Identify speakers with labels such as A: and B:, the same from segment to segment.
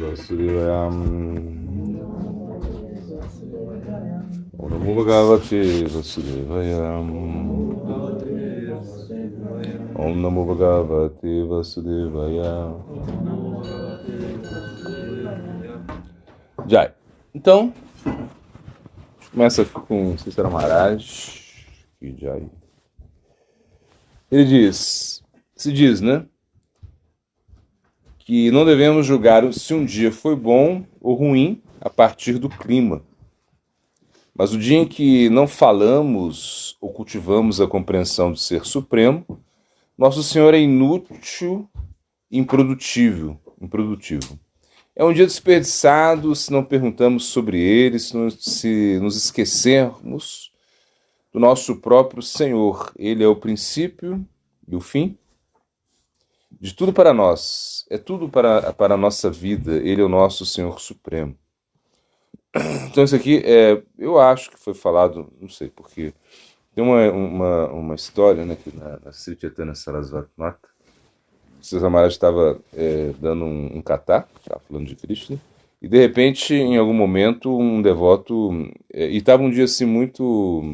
A: Vasudevaya. Om Namo Bhagavate Vasudevaya. Om Namo Bhagavate Vasudevaya. Jai. Então, começa com Cícero Maharaj. Jai. Ele se diz, né? Que não devemos julgar se um dia foi bom ou ruim a partir do clima. Mas o dia em que não falamos ou cultivamos a compreensão do Ser Supremo, Nosso Senhor é inútil e improdutivo. É um dia desperdiçado se não perguntamos sobre ele, se nos esquecermos do nosso próprio Senhor. Ele é o princípio e o fim de tudo para nós. É tudo para a nossa vida. Ele é o nosso Senhor Supremo. Então isso aqui, eu acho que foi falado, não sei porquê, tem uma história, né, que na Sri Chaitanya Sarasvati Mata, o César Maharaj estava dando um kata, estava falando de Krishna, e de repente, em algum momento, um devoto, e estava um dia assim muito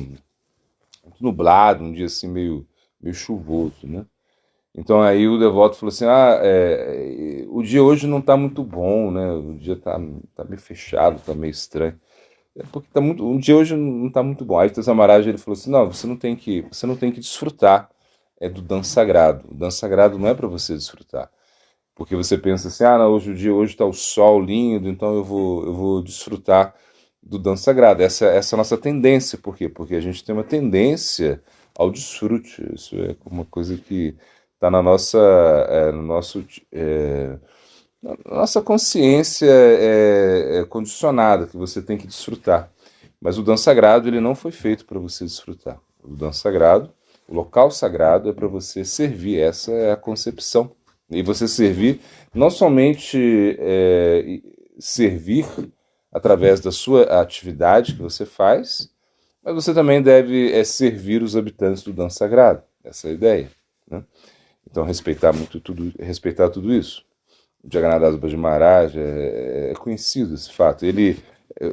A: nublado, um dia assim meio chuvoso, né? Então aí o devoto falou assim, o dia hoje não está muito bom, né? O dia está meio fechado, está meio estranho. Porque o dia hoje não está muito bom. Aí o César Maharaj ele falou assim, não, você não tem que desfrutar do dança sagrado. O dança sagrado não é para você desfrutar. Porque você pensa assim, não, hoje está o sol lindo, então eu vou desfrutar do dança sagrado. Essa é a nossa tendência. Por quê? Porque a gente tem uma tendência ao desfrute. Isso é uma coisa que está na nossa, nossa consciência condicionada, que você tem que desfrutar. Mas o dança sagrado ele não foi feito para você desfrutar. O dança sagrado, o local sagrado é para você servir. Essa é a concepção. E você servir, não somente servir através da sua atividade que você faz, mas você também deve servir os habitantes do dança sagrado. Essa é a ideia, né? Então respeitar tudo isso. O Jagannatha Das Maharaj é conhecido esse fato.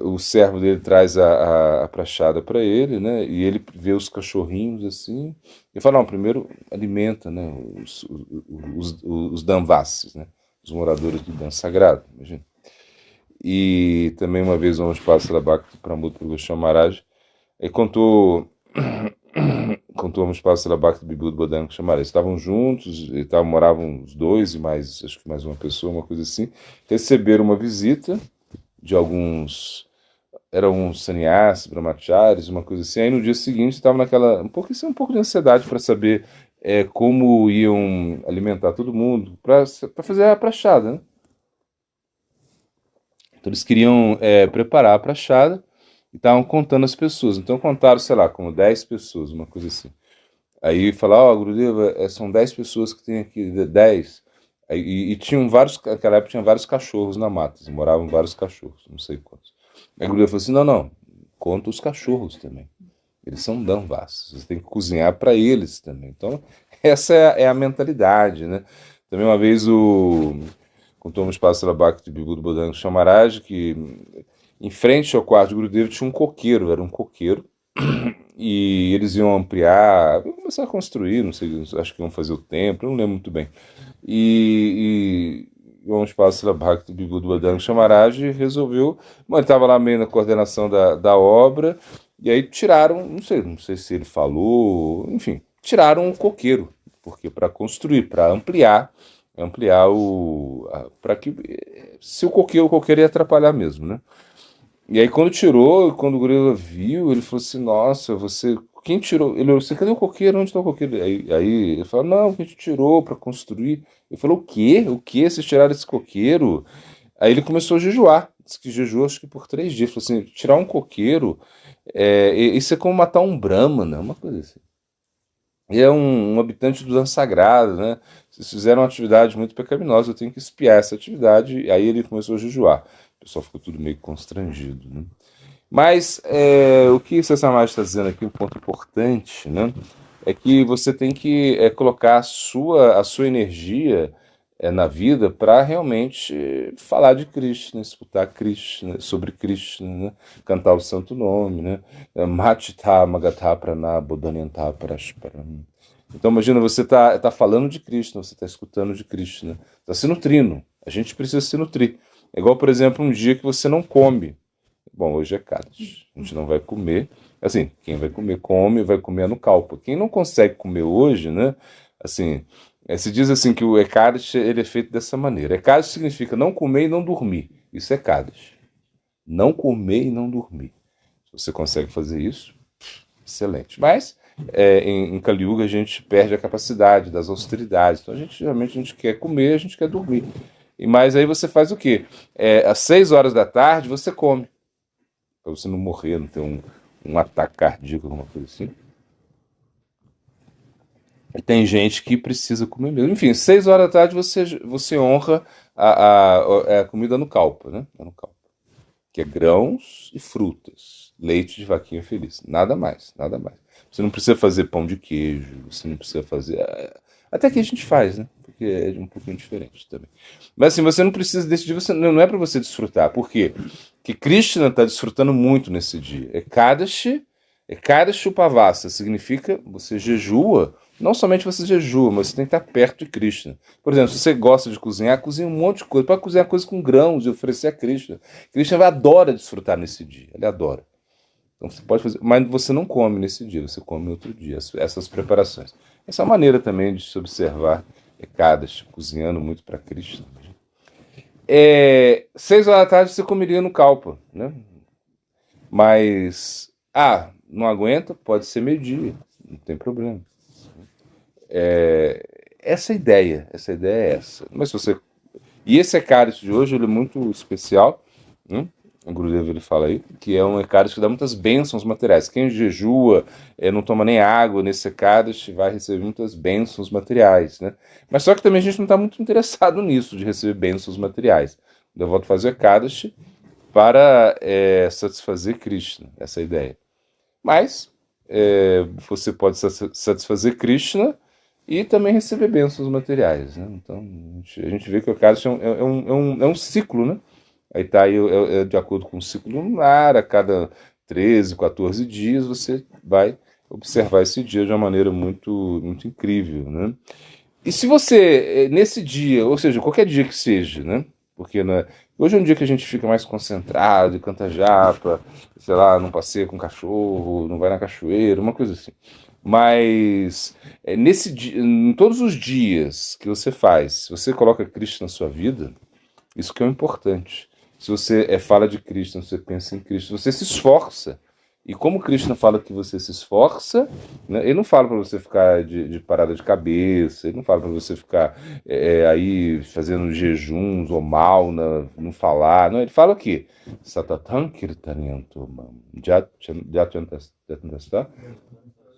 A: O servo dele traz a prachada para ele, né? E ele vê os cachorrinhos assim e fala, não, primeiro alimenta, né? Os Danvasis, né? Os moradores do dança sagrado, imagina. E também uma vez o Amishpada Bhakti Pramudra Goswami Maharaj contou o Amishpada Bhakti Bibhuti Bodhana Goswami Maharaj. Estavam juntos, moravam os dois e acho que mais uma pessoa, uma coisa assim. Receberam uma visita de alguns, eram sannyasis, brahmacharis, uma coisa assim. Aí no dia seguinte estavam um pouco de ansiedade para saber como iam alimentar todo mundo, para fazer a prachada, né? Então eles queriam preparar a prachada e estavam contando as pessoas. Então contaram, sei lá, como 10 pessoas, uma coisa assim. Aí falaram, Gurudeva, são 10 pessoas que tem aqui, 10. E tinham naquela época tinha vários cachorros na mata, moravam vários cachorros, não sei quantos. Aí Gurudeva falou assim, não, conta os cachorros também. Eles são danvas, você tem que cozinhar para eles também. Então essa é a mentalidade, né? Também uma vez contou um espaço da Bhakti Bibhuti Bodhana Goswami Maharaj, que em frente ao quarto de Gurudeva tinha um coqueiro, era um coqueiro, e eles iam ampliar, iam começar a construir, não sei, acho que iam fazer o templo, não lembro muito bem. E o espaço da Bhakti Bibhuti Bodhana Goswami Maharaj resolveu, ele estava lá meio na coordenação da obra, e aí tiraram, não sei se ele falou, enfim, tiraram o coqueiro, porque para construir, para ampliar para que se o coqueiro ia atrapalhar mesmo, né? E aí quando o gorila viu, ele falou assim, nossa, quem tirou? Ele falou assim, cadê o coqueiro? Onde está o coqueiro? Aí ele falou, não, a gente tirou para construir. Ele falou, o quê? O quê? Vocês tiraram esse coqueiro? Aí ele começou a jejuar, disse que jejuou acho que por 3 dias, falou assim, tirar um coqueiro, isso é como matar um brahmana, uma coisa assim. E é um habitante do dança sagrado, né? Vocês fizeram uma atividade muito pecaminosa, eu tenho que espiar essa atividade. E aí ele começou a jejuar. O pessoal ficou tudo meio constrangido, né? Mas o que o César Maharaj está dizendo aqui, um ponto importante, né? É que você tem que colocar a sua energia na vida para realmente falar de Krishna, escutar Krishna, sobre Krishna, né? Cantar o santo nome, né? Matita Magatha Prana Bodhanyanta Parasparam. Então imagina, você tá falando de Krishna, você está escutando de Krishna, está se nutrindo. A gente precisa se nutrir. É igual, por exemplo, um dia que você não come. Bom, hoje é Kadesh, a gente não vai comer. Assim, quem vai comer, come, vai comer no Kalpa. Quem não consegue comer hoje, né? Assim, se diz assim que o Ekadesh ele é feito dessa maneira. Ekadesh significa não comer e não dormir. Isso é Ekadesh. Não comer e não dormir. Se você consegue fazer isso, excelente. Mas em Kali Yuga a gente perde a capacidade das austeridades. Então geralmente a gente quer comer, a gente quer dormir. Mas aí você faz o quê? Às 6 horas da tarde você come. Para você não morrer, não ter um ataque cardíaco, alguma coisa assim. E tem gente que precisa comer mesmo. Enfim, 6 horas da tarde você honra a comida no Kalpa, né? No Kalpa. Que é grãos e frutas. Leite de vaquinha feliz. Nada mais, nada mais. Você não precisa fazer pão de queijo, você não precisa fazer. Até que a gente faz, né? Porque é um pouquinho diferente também. Mas assim, você não precisa desse dia, não é para você desfrutar. Por quê? Porque Krishna está desfrutando muito nesse dia. Ekadashi Upavasa significa você jejua. Não somente você jejua, mas você tem que estar perto de Krishna. Por exemplo, se você gosta de cozinhar, cozinha um monte de coisa. Pode cozinhar coisa com grãos e oferecer a Krishna. Krishna adora desfrutar nesse dia. Ele adora. Então você pode fazer, mas você não come nesse dia, você come outro dia, essas preparações. Essa é uma maneira também de se observar Ekadashi, cozinhando muito para Krishna. 6 horas da tarde você comeria no Kalpa, né? Mas, não aguenta? Pode ser meio-dia, não tem problema. Essa ideia é essa. Mas se você... E esse Ekadashi de hoje ele é muito especial, né? O Gurudev ele fala aí, que é um Ekadashi que dá muitas bênçãos materiais. Quem jejua, não toma nem água nesse Ekadashi, vai receber muitas bênçãos materiais, né? Mas só que também a gente não está muito interessado nisso, de receber bênçãos materiais. O devoto faz o Ekadashi para satisfazer Krishna, essa é a ideia. Mas você pode satisfazer Krishna e também receber bênçãos materiais, né? Então a gente vê que o Ekadashi é um ciclo, né? Aí está aí, de acordo com o ciclo lunar, a cada 13, 14 dias você vai observar esse dia de uma maneira muito, muito incrível, né? E se você, nesse dia, ou seja, qualquer dia que seja, né? Porque hoje é um dia que a gente fica mais concentrado, canta japa, sei lá, não passeia com cachorro, não vai na cachoeira, uma coisa assim. Mas nesse dia, em todos os dias que você faz, se você coloca Cristo na sua vida, isso que é o importante. Se você fala de Krishna, você pensa em Krishna, você se esforça. E como Krishna fala que você se esforça, né, ele não fala para você ficar de parada de cabeça, ele não fala para você ficar aí fazendo jejuns ou mal, não falar. Não, ele fala o quê? Satatam kirtanyantumam jatyantasta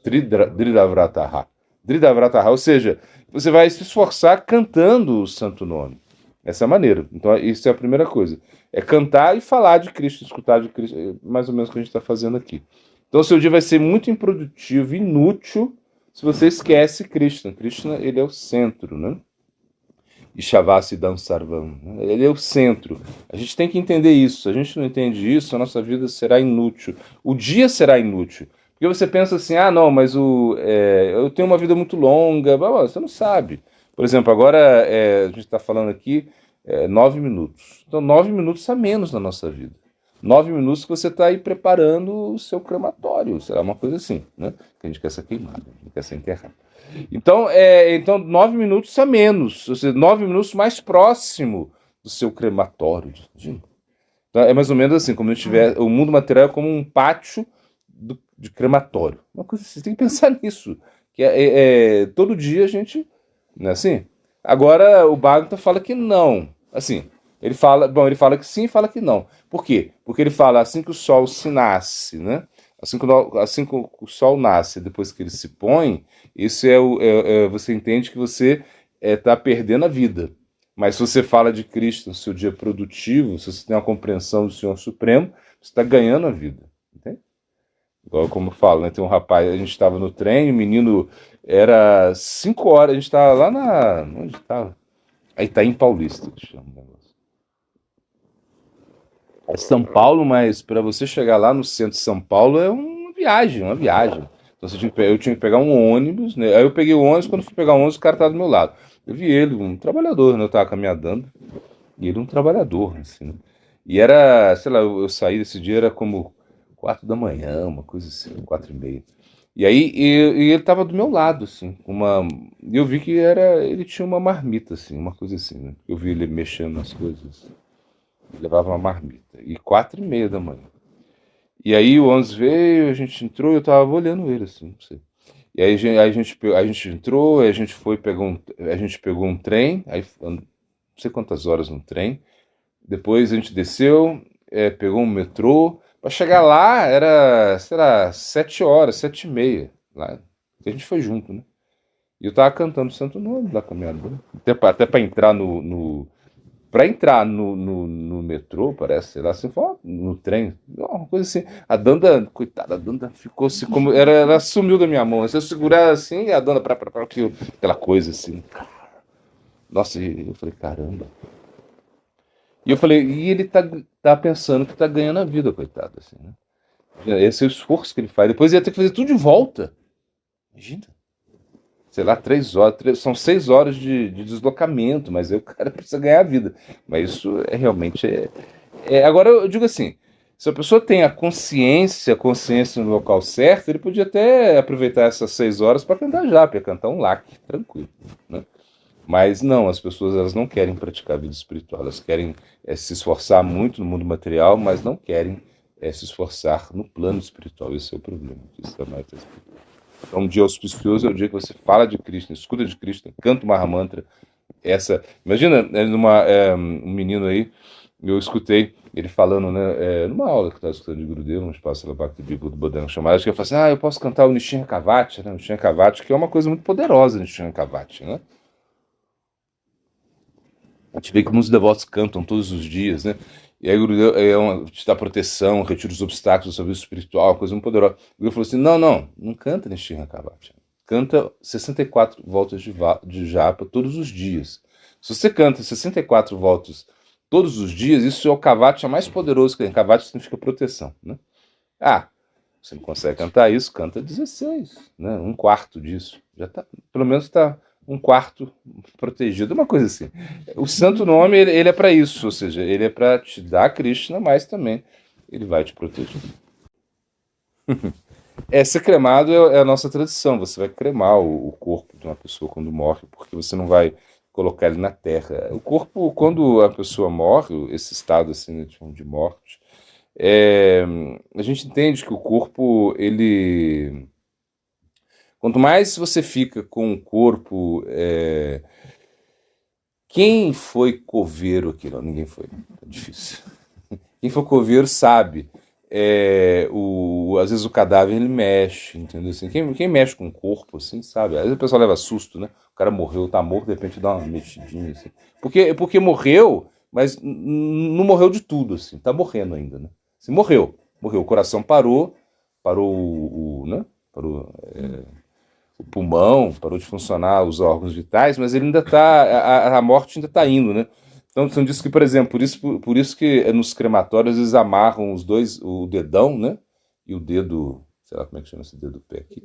A: dridavrataha. Dridavrataha, ou seja, você vai se esforçar cantando o santo nome. Essa é a maneira. Então, isso é a primeira coisa. É cantar e falar de Cristo, escutar de Cristo, mais ou menos o que a gente está fazendo aqui. Então, o seu dia vai ser muito improdutivo, inútil, se você esquece Krishna. Krishna, ele é o centro, né? Ishavasiddham Sarvam. Ele é o centro. A gente tem que entender isso. Se a gente não entende isso, a nossa vida será inútil. O dia será inútil. Porque você pensa assim, não, mas eu tenho uma vida muito longa. Você não sabe. Por exemplo, agora a gente está falando aqui 9 minutos. Então, 9 minutos a menos na nossa vida. 9 minutos que você está aí preparando o seu crematório, será uma coisa assim, né? Que a gente quer ser queimado, a gente quer ser enterrado. Então, 9 minutos a menos, ou seja, 9 minutos mais próximo do seu crematório. Então, é mais ou menos assim, como se tiver, o mundo material é como um pátio de crematório. Uma coisa assim, você tem que pensar nisso. Que todo dia a gente... Não é assim? Agora o Bhagavatam fala que não. Assim, ele fala que sim e fala que não. Por quê? Porque ele fala assim que o sol se nasce, né? Assim que o sol nasce, depois que ele se põe, isso você entende que você está perdendo a vida. Mas se você fala de Cristo no seu dia produtivo, se você tem uma compreensão do Senhor Supremo, você está ganhando a vida. Entende? Igual como eu falo, né? Tem um rapaz, a gente estava no trem, o menino era 5 horas, a gente estava lá onde estava? Aí Itaim Paulista, que chama o negócio. É São Paulo, mas para você chegar lá no centro de São Paulo é uma viagem, uma viagem. Então eu tinha que pegar um ônibus, né? Aí eu peguei o ônibus, quando fui pegar o ônibus, o cara tava do meu lado. Eu vi ele, um trabalhador, né? Eu tava caminhando, e ele um trabalhador, assim, né? E era, sei lá, eu saí desse dia, era como 4 da manhã, uma coisa assim, 4h30. E aí, e ele tava do meu lado, assim, e eu vi que ele tinha uma marmita, assim, uma coisa assim, né? Eu vi ele mexendo nas coisas, ele levava uma marmita, e 4h30 da manhã. E aí o ônibus veio, a gente entrou, eu tava olhando ele, assim, não sei. E aí a gente entrou, aí a gente foi, a gente pegou um trem, aí não sei quantas horas no trem, depois a gente desceu, pegou um metrô. Para chegar lá era, sei lá, 7 horas, 7h30. Lá. A gente foi junto, né? E eu tava cantando o Santo Nome lá caminhando. Até para entrar para entrar no metrô, parece, sei lá, assim, no trem, uma coisa assim. A Danda, coitada, a Danda ficou assim, como. Ela sumiu da minha mão. Se eu segurar assim, e a Danda, aquela coisa assim. Nossa, e eu falei, caramba. E eu falei, e ele tá pensando que tá ganhando a vida, coitado, assim, né? Esse é o esforço que ele faz. Depois ele ia ter que fazer tudo de volta. Imagina. Sei lá, 3 horas. São 6 horas de deslocamento, mas aí o cara precisa ganhar a vida. Mas isso realmente Agora eu digo assim: se a pessoa tem a consciência no local certo, ele podia até aproveitar essas 6 horas para cantar japa, cantar um lac, tranquilo, né? Mas não, as pessoas elas não querem praticar a vida espiritual, elas querem se esforçar muito no mundo material, mas não querem se esforçar no plano espiritual. Esse é o problema. Isso é mais então, um dia auspicioso é o dia que você fala de Krishna, escuta de Krishna, canta o Mahamantra. Imagina, um menino aí, eu escutei ele falando, né, numa aula que eu estava escutando de Gurudeva, um espaço lá Bhakti Bible do Bodhana chamado, acho que eu falei assim, eu posso cantar o Nishinha Kavati, né, o Nishinha Kavati, que é uma coisa muito poderosa, o Nishinha Kavati, né? A gente vê que muitos devotos cantam todos os dias, né? E aí o Gurudeva te dá proteção, retira os obstáculos do serviço espiritual, uma coisa muito poderosa. O Gurudeva falou assim, não canta Nishinha Kavati. Canta 64 voltas de japa todos os dias. Se você canta 64 voltas todos os dias, isso é o Kavati mais poderoso que tem. Kavati significa proteção, né? Você não consegue cantar isso, canta 16, né? Um quarto disso. Já tá, pelo menos está um quarto protegido, uma coisa assim. O santo nome, ele é para isso, ou seja, ele é para te dar Krishna, mas também ele vai te proteger. Ser cremado é a nossa tradição. Você vai cremar o corpo de uma pessoa quando morre, porque você não vai colocar ele na terra. O corpo, quando a pessoa morre, esse estado assim, né, de morte, a gente entende que o corpo, ele. Quanto mais você fica com o corpo. Quem foi coveiro aqui? Não, ninguém foi. É difícil. Quem for coveiro sabe. Às vezes o cadáver ele mexe, entendeu? Assim, quem mexe com o corpo, assim, sabe? Às vezes o pessoal leva susto, né? O cara morreu, tá morto, de repente dá uma mexidinha, assim. Porque morreu, mas não morreu de tudo, assim. Tá morrendo ainda, né? Assim, morreu. O coração parou né? Parou o pulmão, parou de funcionar os órgãos vitais, mas ele ainda tá, a morte ainda tá indo, né? Então, você diz que, por exemplo, por isso que nos crematórios eles amarram os dois, o dedão, né? E o dedo, sei lá como é que chama esse dedo do pé aqui?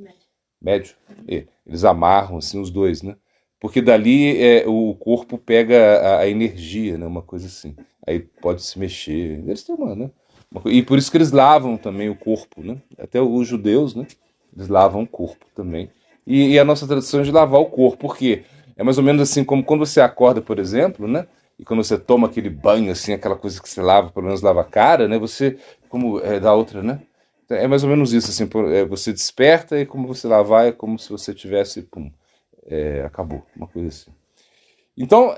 A: Médio. Eles amarram, assim, os dois, né? Porque dali o corpo pega a energia, né? Uma coisa assim. Aí pode se mexer. Eles têm uma, né? E por isso que eles lavam também o corpo, né? Até os judeus, né? Eles lavam o corpo também. E a nossa tradição é de lavar o corpo, porque é mais ou menos assim como quando você acorda, por exemplo, né? E quando você toma aquele banho, assim, aquela coisa que você lava, pelo menos lava a cara, né? Você, como da outra, né? É mais ou menos isso, assim, você desperta e como você lavar é como se você tivesse, pum, acabou, uma coisa assim. Então,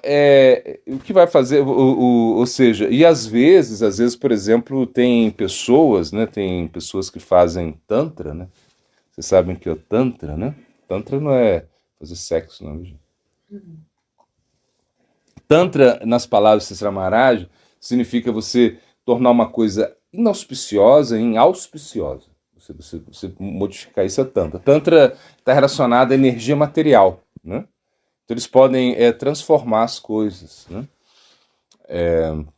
A: o que vai fazer, ou seja, e às vezes, por exemplo, tem pessoas que fazem tantra, né? Vocês sabem que é o tantra, né? Tantra não é fazer sexo, não, gente. Tantra, nas palavras de Cícera Maharaj, significa você tornar uma coisa inauspiciosa em auspiciosa. Você modificar isso a Tantra. Tantra está relacionado à energia material, né? Então eles podem transformar as coisas, né?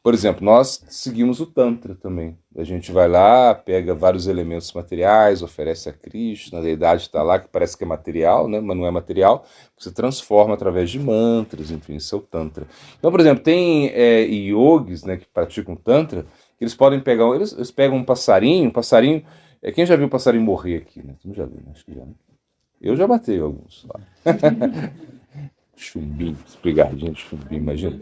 A: Por exemplo, nós seguimos o Tantra também. A gente vai lá, pega vários elementos materiais, oferece a Krishna, a deidade está lá, que parece que é material, né? Mas não é material. Você transforma através de mantras, enfim, isso é o Tantra. Então, por exemplo, tem yogis, né, que praticam Tantra, que eles podem pegar, eles pegam um passarinho, quem já viu um passarinho morrer aqui, né? Tu não já viu, né? Acho que já, né? Eu já batei alguns lá. Chumbinho, espigardinho de chumbinho, imagina.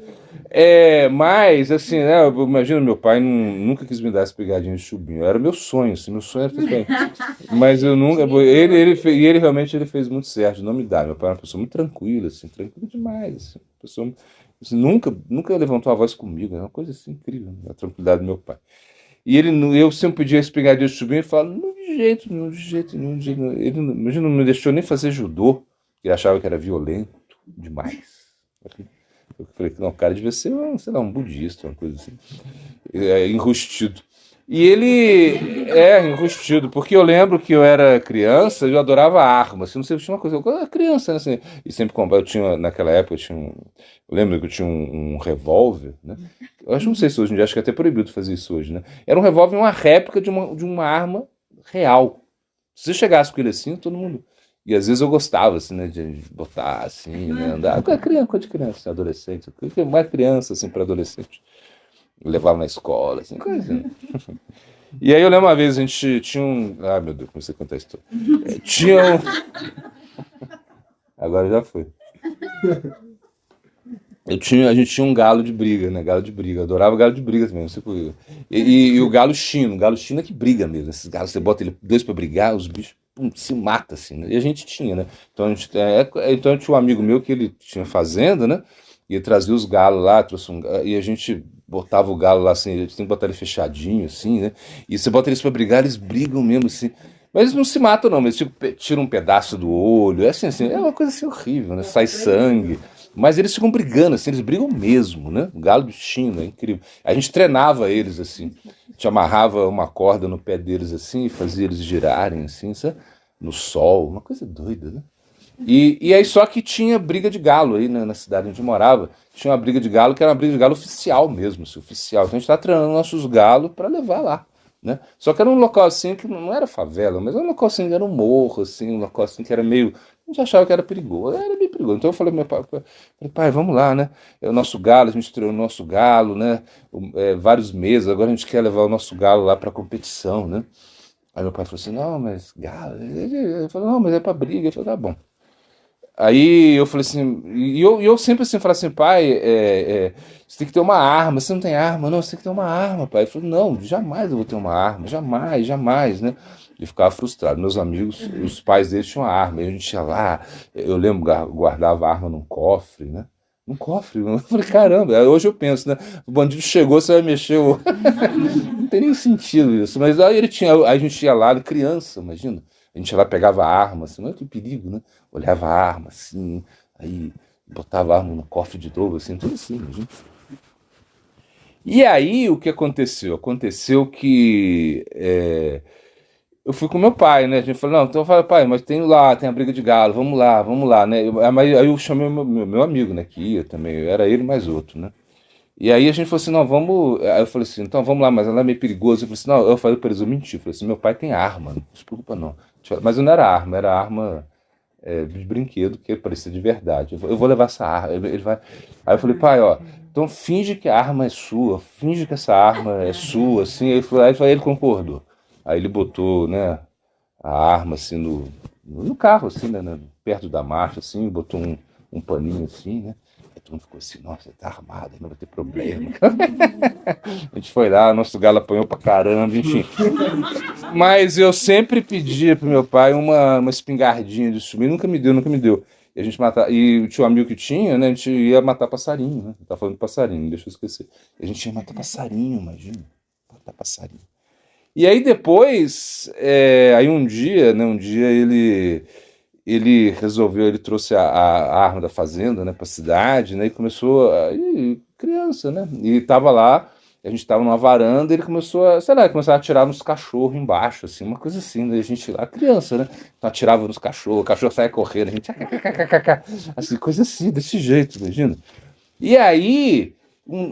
A: Mas, assim, né, eu imagino, meu pai nunca quis me dar essa pegadinha de chubinho. Era meu sonho, assim, meu sonho era ter esse mas eu nunca. Ele realmente ele fez muito certo, de não me dar. Meu pai era uma pessoa muito tranquila, assim, tranquila demais. Assim, pessoa, assim, nunca levantou a voz comigo, é uma coisa assim incrível, né, a tranquilidade do meu pai. E eu sempre pedia esse pegadinha de chubinho e falava, não, de jeito nenhum, de jeito nenhum, de jeito nenhum. Ele, imagina, não me deixou nem fazer judô, ele achava que era violento demais. Eu falei, não, o cara devia ser, sei lá, um budista, uma coisa assim. Enrustido. E ele enrustido, porque eu lembro que eu era criança, eu adorava armas. Assim, não sei, tinha uma coisa, eu era criança, né? Assim, e sempre comprava, naquela época, eu lembro que eu tinha um revólver, né? Eu acho, não sei se hoje em dia, acho que é até proibido fazer isso hoje, né? Era um revólver, uma réplica de uma arma real. Se você chegasse com ele assim, todo mundo. E às vezes eu gostava, assim, né, de botar, assim, né, andar. Coisa de criança, adolescente, mais criança, assim, para adolescente. Eu levava na escola, assim, coisa assim. E aí eu lembro uma vez, a gente tinha um. Ah, meu Deus, comecei a contar a história. Tinha um. Agora já foi. A gente tinha um galo de briga, né? Galo de briga. Eu adorava galo de briga também, não sei por quê. E o galo chino. O galo chino é que briga mesmo. Esses galos, você bota ele dois pra brigar, os bichos se matam, assim, né? E a gente tinha, né? Então tinha um amigo meu que ele tinha fazenda, né? E ele trazia os galos lá, e a gente botava o galo lá, assim, a gente tem que botar ele fechadinho, assim, né? E você bota eles pra brigar, eles brigam mesmo, assim. Mas eles não se matam, não, mas tipo, tiram um pedaço do olho, assim, é uma coisa assim horrível, né? Sai sangue. Mas eles ficam brigando, assim, eles brigam mesmo, né? O galo do China, é incrível. A gente treinava eles, assim. A gente amarrava uma corda no pé deles, assim, e fazia eles girarem, assim, sabe? No sol, uma coisa doida, né? E aí só que tinha briga de galo aí, né, na cidade onde eu morava. Tinha uma briga de galo que era uma briga de galo oficial mesmo, assim, oficial. Então a gente estava treinando nossos galos para levar lá, né? Só que era um local assim que não era favela, mas era um local assim que era um morro, assim, um local assim que era meio. A gente achava que era perigoso, era bem perigoso. Então eu falei, meu pai, pai, vamos lá, né? É o nosso galo, a gente treinou o nosso galo, né? Vários meses, agora a gente quer levar o nosso galo lá para competição, né? Aí meu pai falou assim, não, mas galo. Ele falou, não, mas é para briga. Eu falei, tá bom. Aí eu falei assim, e eu sempre assim, falava assim, pai, você tem que ter uma arma, você não tem arma, não, você tem que ter uma arma, pai. Ele falou, não, jamais eu vou ter uma arma, jamais, jamais, né? Ele ficava frustrado. Meus amigos, os pais deles tinham arma, e a gente ia lá, eu lembro, guardava a arma num cofre, né? Num cofre, eu falei, caramba, hoje eu penso, né? O bandido chegou, você vai mexer, não tem nenhum sentido isso. Mas aí a gente ia lá, criança, imagina. A gente ia lá, pegava a arma, assim, não que perigo, né? Olhava a arma, assim, aí botava a arma no cofre de novo, assim, tudo assim, imagina. E aí o que aconteceu? Aconteceu que eu fui com meu pai, né? A gente falou, não, então eu falei, pai, mas tem a briga de galo, vamos lá, né? Aí eu chamei meu amigo, né, que ia também, era ele mais outro, né? E aí a gente falou assim, não, vamos. Aí eu falei assim, então vamos lá, mas ela é meio perigosa. Eu falei assim, não, eu falei para eles, eu menti. Eu falei assim, meu pai tem arma, não se preocupa não. Mas não era arma, era arma de brinquedo, que parecia de verdade. Eu vou levar essa arma. Ele vai. Aí eu falei, pai, ó, então finge que a arma é sua, finge que essa arma é sua, assim. Aí ele concordou. Aí ele botou, né, a arma assim no carro, assim, né, perto da marcha, assim, botou um paninho assim, né? Aí todo mundo ficou assim, nossa, ele tá armado, não vai ter problema. A gente foi lá, nosso galo apanhou pra caramba, enfim. Mas eu sempre pedia pro meu pai uma espingardinha de subir, nunca me deu, nunca me deu. E a gente matava, e tinha um amigo que tinha, né? A gente ia matar passarinho, né? Tá falando de passarinho, deixa eu esquecer. E a gente ia matar passarinho, imagina. Matar passarinho. E aí depois, aí um dia, né? Um dia ele resolveu, ele trouxe a arma da fazenda, né, para a cidade, né, e começou, criança, né, e tava lá, a gente estava numa varanda, ele começou a, sei lá, começou a atirar nos cachorros embaixo, assim, uma coisa assim, né? A gente lá, criança, né? Então atirava nos cachorros, o cachorro saia correndo, a gente, assim, coisa assim, desse jeito, imagina. E aí,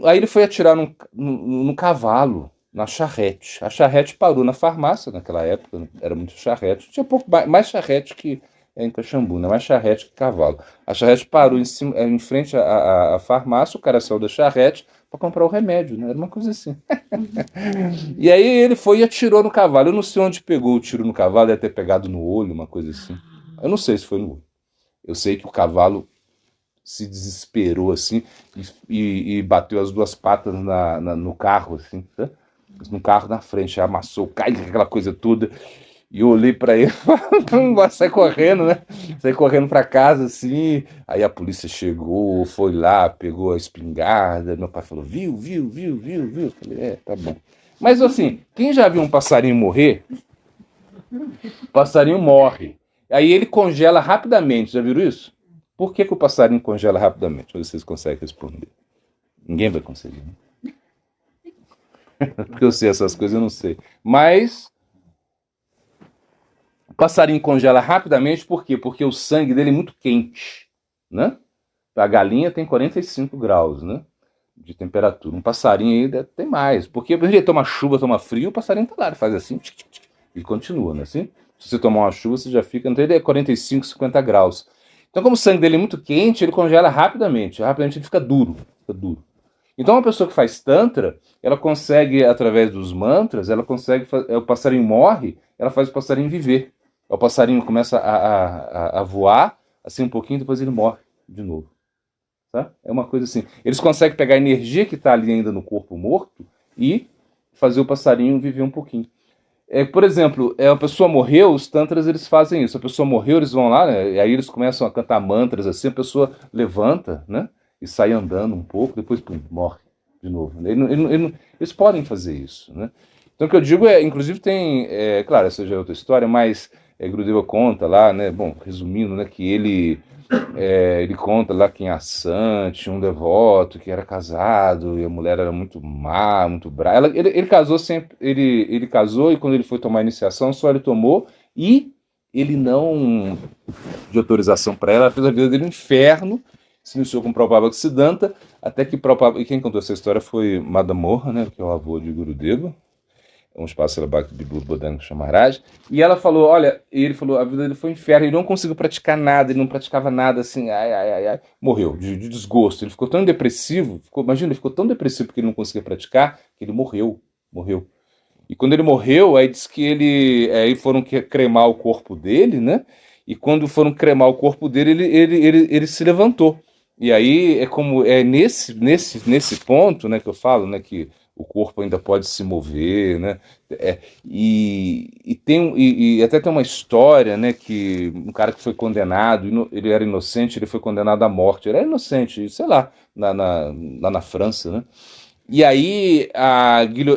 A: aí ele foi atirar num cavalo, na charrete. A charrete parou na farmácia naquela época, né? Era muito charrete. Tinha pouco mais charrete que em Caxambu, né? Mais charrete que cavalo. A charrete parou em, cima, em frente à farmácia, o cara saiu da charrete para comprar o remédio, né? Era uma coisa assim. E aí ele foi e atirou no cavalo. Eu não sei onde pegou o tiro no cavalo, ia ter pegado no olho, uma coisa assim. Eu não sei se foi no olho. Eu sei que o cavalo se desesperou assim e bateu as duas patas no carro, assim, tá? No carro na frente, amassou, cai aquela coisa toda. E eu olhei pra ele, sai correndo, né? Sai correndo pra casa assim. Aí a polícia chegou, foi lá, pegou a espingarda. Meu pai falou: viu. Eu falei: é, tá bom. Mas assim, quem já viu um passarinho morrer, o passarinho morre. Aí ele congela rapidamente, já viram isso? Por que o passarinho congela rapidamente? Vocês conseguem responder? Ninguém vai conseguir, né? Porque eu sei essas coisas, eu não sei. Mas o passarinho congela rapidamente, por quê? Porque o sangue dele é muito quente, né? A galinha tem 45 graus, né? De temperatura. Um passarinho aí tem mais. Porque ele toma chuva, toma frio, o passarinho tá lá, ele faz assim, e continua, né? Assim? Se você tomar uma chuva, você já fica. Então ele é 45, 50 graus. Então, como o sangue dele é muito quente, ele congela rapidamente. Rapidamente ele fica duro. Fica duro. Então, uma pessoa que faz Tantra, ela consegue, através dos mantras, ela consegue. O passarinho morre, ela faz o passarinho viver. O passarinho começa a voar, assim um pouquinho, depois ele morre de novo. Tá? É uma coisa assim. Eles conseguem pegar a energia que está ali ainda no corpo morto e fazer o passarinho viver um pouquinho. Por exemplo, a pessoa morreu, os tantras eles fazem isso. A pessoa morreu, eles vão lá, né, e aí eles começam a cantar mantras assim, a pessoa levanta, né, e sai andando um pouco, depois pum, morre de novo. Eles podem fazer isso, né? Então o que eu digo inclusive tem, claro, essa já é outra história, mas Gurudeva conta lá, né, bom, resumindo, né, que ele conta lá que em Assam tinha um devoto que era casado e a mulher era muito má, muito brava. Ele casou sempre, ele casou e quando ele foi tomar a iniciação, só ele tomou e ele não de autorização para ela fez a vida dele um inferno, se iniciou com Prabhupada Bhaktisiddhanta, até que Prabhupada, e quem contou essa história foi Madamoha, né, que é o avô de Gurudeva, um espaço Bhakti Bibur Bodhanga Chamaraj, e ela falou, olha, ele falou, a vida dele foi um inferno, ele não conseguiu praticar nada, ele não praticava nada, assim, ai, morreu, de desgosto, ele ficou tão depressivo, imagina, ele ficou tão depressivo porque ele não conseguia praticar, que ele morreu. E quando ele morreu, aí diz que aí foram cremar o corpo dele, né, e quando foram cremar o corpo dele, ele se levantou. E aí nesse ponto, né, que eu falo, né, que o corpo ainda pode se mover, né? E até tem uma história, né, que um cara que foi condenado, ele era inocente, ele foi condenado à morte, ele era inocente, sei lá, lá na França, né? E aí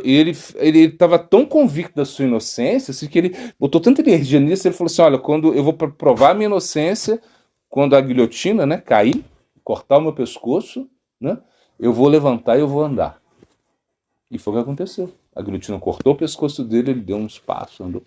A: ele estava tão convicto da sua inocência, assim, que ele botou tanta energia nisso, ele falou assim, olha, quando eu vou provar a minha inocência, quando a guilhotina, né, cair, cortar o meu pescoço, né, eu vou levantar e eu vou andar. E foi o que aconteceu. A guilhotina cortou o pescoço dele, ele deu uns passos, andou.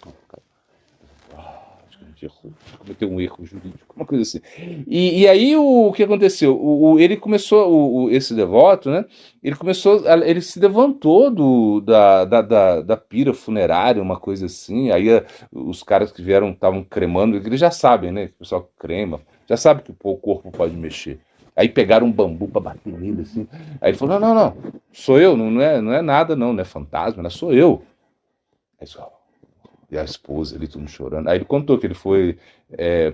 A: Acho que a gente errou, cometeu um erro jurídico, uma coisa assim. E aí o que aconteceu? Ele começou, esse devoto, né? Ele se levantou da pira funerária, uma coisa assim. Aí os caras que vieram estavam cremando, eles já sabem, né? O pessoal crema, já sabe que o corpo pode mexer. Aí pegaram um bambu para bater nele, assim. Aí ele falou, não, sou eu, não é nada não é fantasma, não sou eu. Aí só, e a esposa ali, tudo chorando. Aí ele contou que ele foi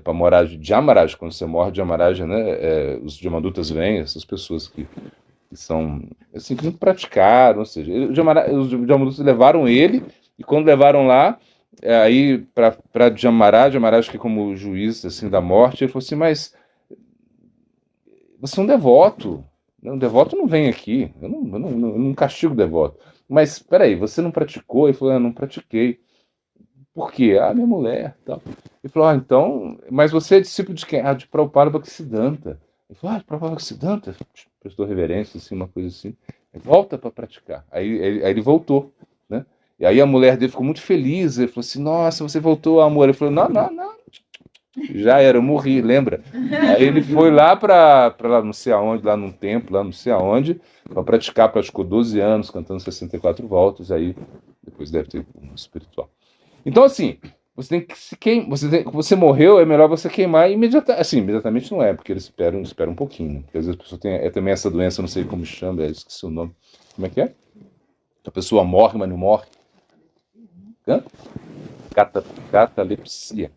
A: para morar de Jamaraj, quando você morre de Jamaraj, né, os Jamadutas vêm, essas pessoas que são, assim, que não praticaram, ou seja, os Jamadutas levaram ele, e quando levaram lá, aí para Jamaraj, que é como juiz, assim, da morte, ele falou assim, mas você é um devoto. Um devoto não vem aqui. Eu não castigo o devoto. Mas, peraí, você não praticou? Ele falou, eu não pratiquei. Por quê? Ah, minha mulher. Tal. Ele falou, então... Mas você é discípulo de quem? Ah, de Prabhupada Bhaktisiddhanta. Ele falou, Prabhupada Bhaktisiddhanta? Prestou reverência, assim, uma coisa assim. Volta para praticar. Aí ele voltou, né? E aí a mulher dele ficou muito feliz. Ele falou assim: Nossa, você voltou, amor. Ele falou: Não, não, não. Já era, eu morri, lembra? Aí ele foi lá para lá não sei aonde, lá num templo, lá não sei aonde, para praticar, praticou 12 anos, cantando 64 voltas, aí depois deve ter um espiritual. Então, assim, você tem que se queimar, você morreu, é melhor você queimar imediatamente. Assim, imediatamente não é, porque eles esperam um pouquinho, né? Porque às vezes a pessoa tem também essa doença, não sei como chama, esqueci o nome. Como é que é? A pessoa morre, mas não morre. Hã? Catalepsia.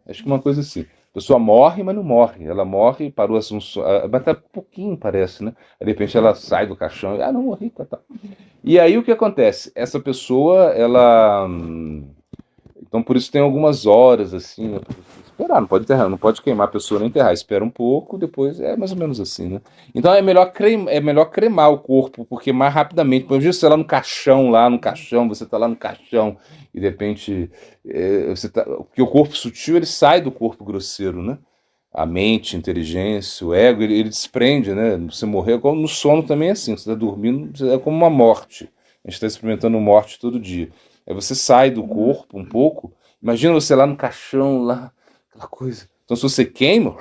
A: Acho que uma coisa assim. A pessoa morre, mas não morre. Ela morre, parou assim, mas tá pouquinho, parece, né? Aí, de repente ela sai do caixão e, não morri, tá. E aí o que acontece? Essa pessoa, ela. Então por isso tem algumas horas, assim, né? Pra você esperar, não pode enterrar, não pode queimar a pessoa nem enterrar. Espera um pouco, depois é mais ou menos assim, né? Então é melhor cremar o corpo, porque mais rapidamente. Por exemplo, você lá no caixão, você tá lá no caixão, e de repente você tá. Porque o corpo sutil ele sai do corpo grosseiro, né? A mente, a inteligência, o ego, ele desprende, né? Você morrer, como no sono também é assim, você está dormindo, é como uma morte. A gente está experimentando morte todo dia. Aí você sai do corpo um pouco, imagina você lá no caixão, lá, aquela coisa. Então se você queima,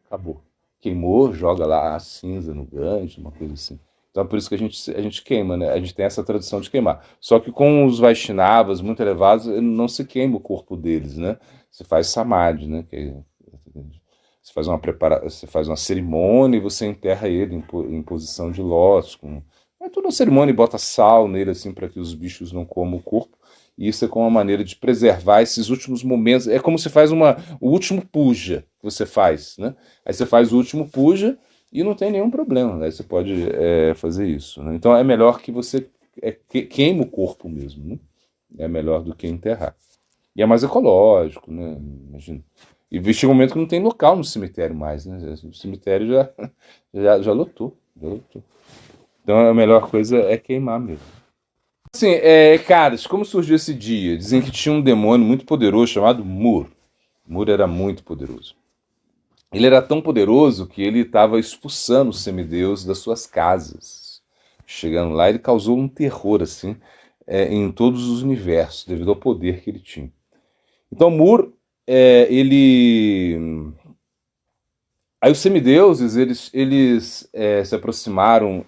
A: acabou. Queimou, joga lá a cinza no gancho, uma coisa assim. Então é por isso que a gente queima, né? A gente tem essa tradição de queimar. Só que com os Vaishnavas muito elevados, não se queima o corpo deles, né? Você faz samadhi, né? Você faz você faz uma cerimônia e você enterra ele em posição de lótus. É toda uma cerimônia e bota sal nele, assim, para que os bichos não comam o corpo. E isso é como uma maneira de preservar esses últimos momentos. É como se faz o último puja que você faz, né? Aí você faz o último puja e não tem nenhum problema. Aí você pode fazer isso, né? Então é melhor que você queime o corpo mesmo, né? É melhor do que enterrar. E é mais ecológico, né? Imagina. E chega um momento que não tem local no cemitério mais, né? O cemitério já lotou, já lotou. Então a melhor coisa é queimar mesmo. Assim, caras, como surgiu esse dia? Dizem que tinha um demônio muito poderoso chamado Mur. Mur era muito poderoso. Ele era tão poderoso que ele estava expulsando os semideuses das suas casas. Chegando lá, ele causou um terror assim em todos os universos, devido ao poder que ele tinha. Então, Mur, ele. Aí os semideuses, eles se aproximaram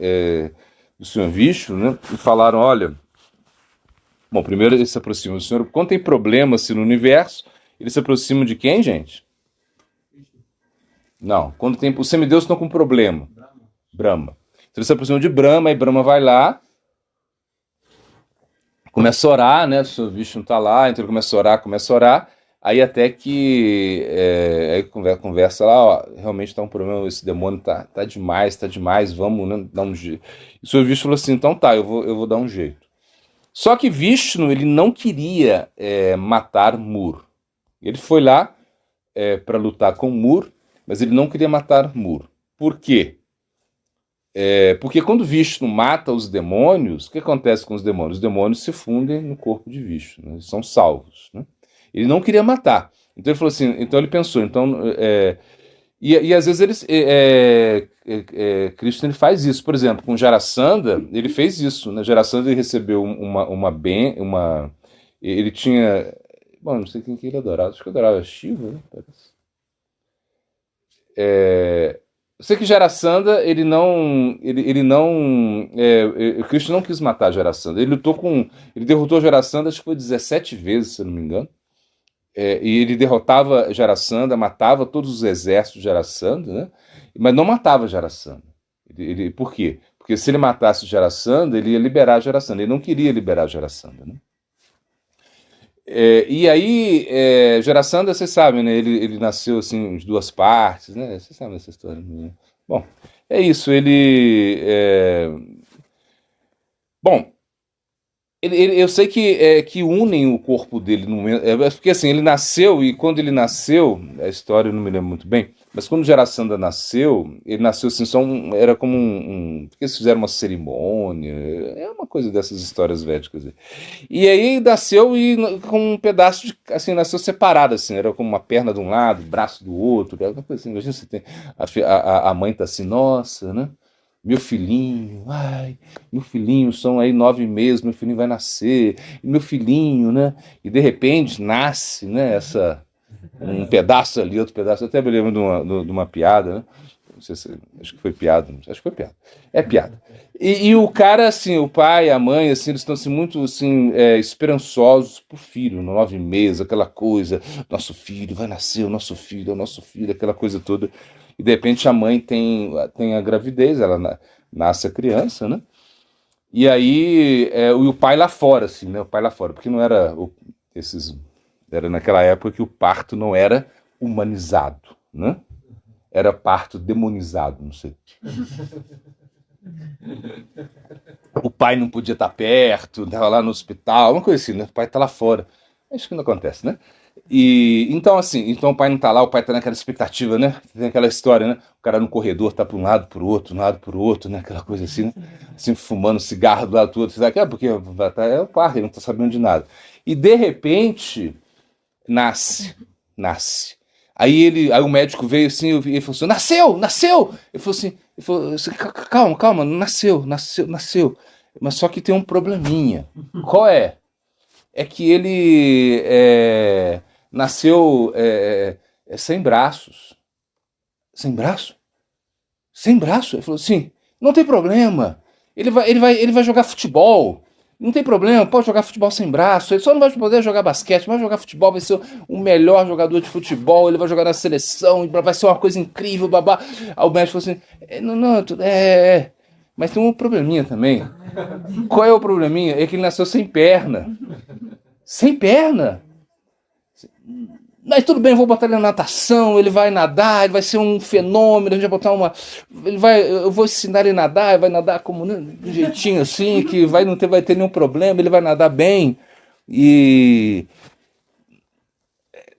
A: do Senhor Vishnu, né? E falaram, olha. Bom, primeiro eles se aproximam do Senhor. Quando tem problema assim, no universo, eles se aproximam de quem, gente? Não. Quando tem. Os semideuses estão com problema. Brahma. Então eles se aproximam de Brahma, e Brahma vai lá, começa a orar, né? O Senhor Vishnu está lá, então ele começa a orar. Aí até que aí conversa lá, ó, realmente está um problema, esse demônio tá demais, vamos, né, dar um jeito. E o Senhor Vishnu falou assim, então tá, eu vou dar um jeito. Só que Vishnu, ele não queria matar Mur. Ele foi lá para lutar com Mur, mas ele não queria matar Mur. Por quê? Porque quando Vishnu mata os demônios, o que acontece com os demônios? Os demônios se fundem no corpo de Vishnu, né? Eles são salvos, né? Ele não queria matar. Então ele falou assim, então ele pensou, e às vezes Krishna ele faz isso. Por exemplo, com Jarasandha, ele fez isso, né? Jarasandha ele recebeu ele tinha, bom, não sei quem que ele adorava, acho que adorava Shiva, né? Parece. Eu sei que Jarasandha, ele não, Krishna não quis matar Jarasandha. Ele derrotou Jarasandha, acho que foi 17 vezes, se eu não me engano. E ele derrotava Jarasandha, matava todos os exércitos de Jarasandha, né? Mas não matava Jarasandha. Por quê? Porque se ele matasse Jarasandha, ele ia liberar Jarasandha. Ele não queria liberar Jarasandha, né? E aí, Jarasandha, vocês sabem, né? Ele nasceu assim, de duas partes, né? Vocês sabem essa história, né? Bom, é isso. Bom, eu sei que unem o corpo dele no momento. Porque assim, ele nasceu, e quando ele nasceu, a história eu não me lembro muito bem, mas quando Jarasandha nasceu, ele nasceu assim, era como porque eles fizeram uma cerimônia, é uma coisa dessas histórias védicas. E aí nasceu com um pedaço de. Assim, nasceu separado, assim, era como uma perna de um lado, braço do outro, era uma coisa assim. Imagina você tem. A mãe tá assim, nossa, né? meu filhinho, ai, meu filhinho, são aí 9 meses, meu filhinho vai nascer, e meu filhinho, né? E de repente nasce, né? Um pedaço ali, outro pedaço. Eu até me lembro de uma piada, né? Não sei se, acho que foi piada, acho que foi piada. É piada. E o cara, assim, o pai, a mãe, assim, eles estão assim, muito assim, esperançosos pro filho, no 9 meses, aquela coisa, nosso filho vai nascer, o nosso filho, aquela coisa toda. E de repente a mãe tem a gravidez, ela nasce a criança, né? E aí o pai lá fora, assim, né? O pai lá fora, porque não era esses. Era naquela época que o parto não era humanizado, né? Era parto demonizado, não sei. O pai não podia estar perto, estava lá no hospital, uma coisa assim, né? O pai está lá fora. É isso que não acontece, né? E então, assim, então o pai não tá lá, o pai tá naquela expectativa, né? Tem aquela história, né? O cara no corredor tá para um lado, para o outro, um lado, para o outro, né? Aquela coisa assim, né? Assim, fumando cigarro do lado do outro. Porque é o parto, ele não tá sabendo de nada. E de repente, nasce. Aí o médico veio assim e falou assim: nasceu! Ele falou assim, calma, nasceu. Mas só que tem um probleminha. Qual é? É que ele nasceu sem braços. Sem braço? Sem braço? Ele falou assim: não tem problema. Ele vai jogar futebol. Não tem problema, pode jogar futebol sem braço. Ele só não vai poder jogar basquete, vai jogar futebol, vai ser o melhor jogador de futebol. Ele vai jogar na seleção, vai ser uma coisa incrível, babá. Aí o médico falou assim: não, mas tem um probleminha também. Qual é o probleminha? É que ele nasceu sem perna. Sem perna? Mas tudo bem, eu vou botar ele na natação, ele vai nadar, ele vai ser um fenômeno, a gente vai botar eu vou ensinar ele a nadar, ele vai nadar como de um jeitinho assim, que não vai ter nenhum problema, ele vai nadar bem. E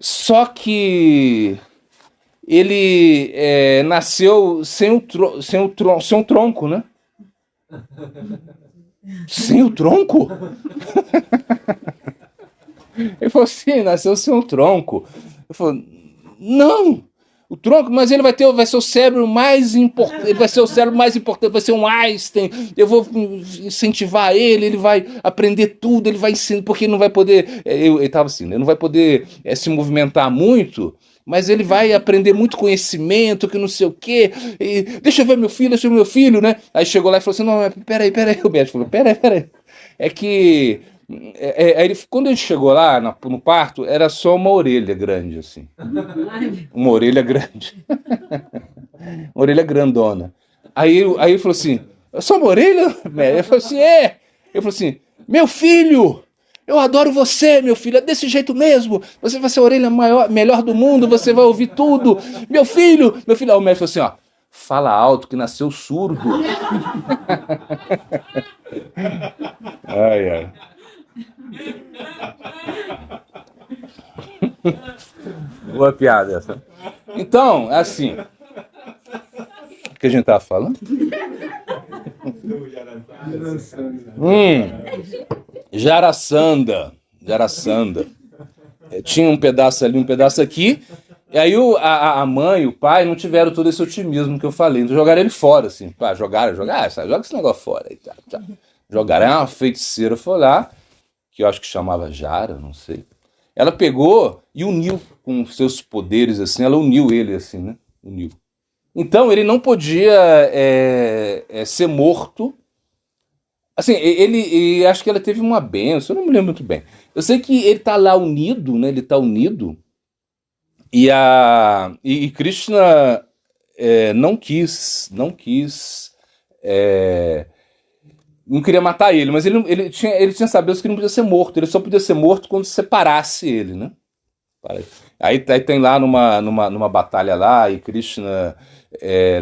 A: só que ele nasceu sem um tronco, né? Sem o tronco? Ele falou assim, nasceu sem um tronco. Eu falei, não, o tronco, mas ele vai ser o cérebro mais importante, ele vai ser o cérebro mais importante, vai ser um Einstein, eu vou incentivar ele vai aprender tudo, ele vai ensinar, porque ele não vai poder, ele estava assim, ele não vai poder se movimentar muito, mas ele vai aprender muito conhecimento, que não sei o quê, deixa eu ver meu filho, né? Aí chegou lá e falou assim, não, peraí, o médico falou, peraí, é que quando a gente chegou lá no parto, era só uma orelha grande, assim. Uma orelha grande. Uma orelha grandona. Aí ele falou assim, é só uma orelha? Ele falou assim, é. Ele falou assim, meu filho, eu adoro você, meu filho, é desse jeito mesmo. Você vai ser a orelha melhor do mundo, você vai ouvir tudo. Meu filho. Aí o médico falou assim, ó, fala alto que nasceu surdo. Ai. Boa piada essa. Então, assim. O que a gente tava falando? Jaraçanda. Tinha um pedaço ali, um pedaço aqui. E aí a mãe e o pai não tiveram todo esse otimismo que eu falei. Então jogaram ele fora, assim. Pá, joga esse negócio fora. Aí, tá. Jogaram. Aí uma feiticeira foi lá, que eu acho que chamava Jara, não sei. Ela pegou e uniu com seus poderes, assim, ela uniu ele, assim, né? Uniu. Então ele não podia ser morto. Assim, acho que ela teve uma benção, eu não me lembro muito bem. Eu sei que ele tá lá unido, né? Ele tá unido. E Krishna não quis não queria matar ele, mas ele tinha sabido que ele não podia ser morto. Ele só podia ser morto quando separasse ele, né? Aí tem lá numa batalha lá, e Krishna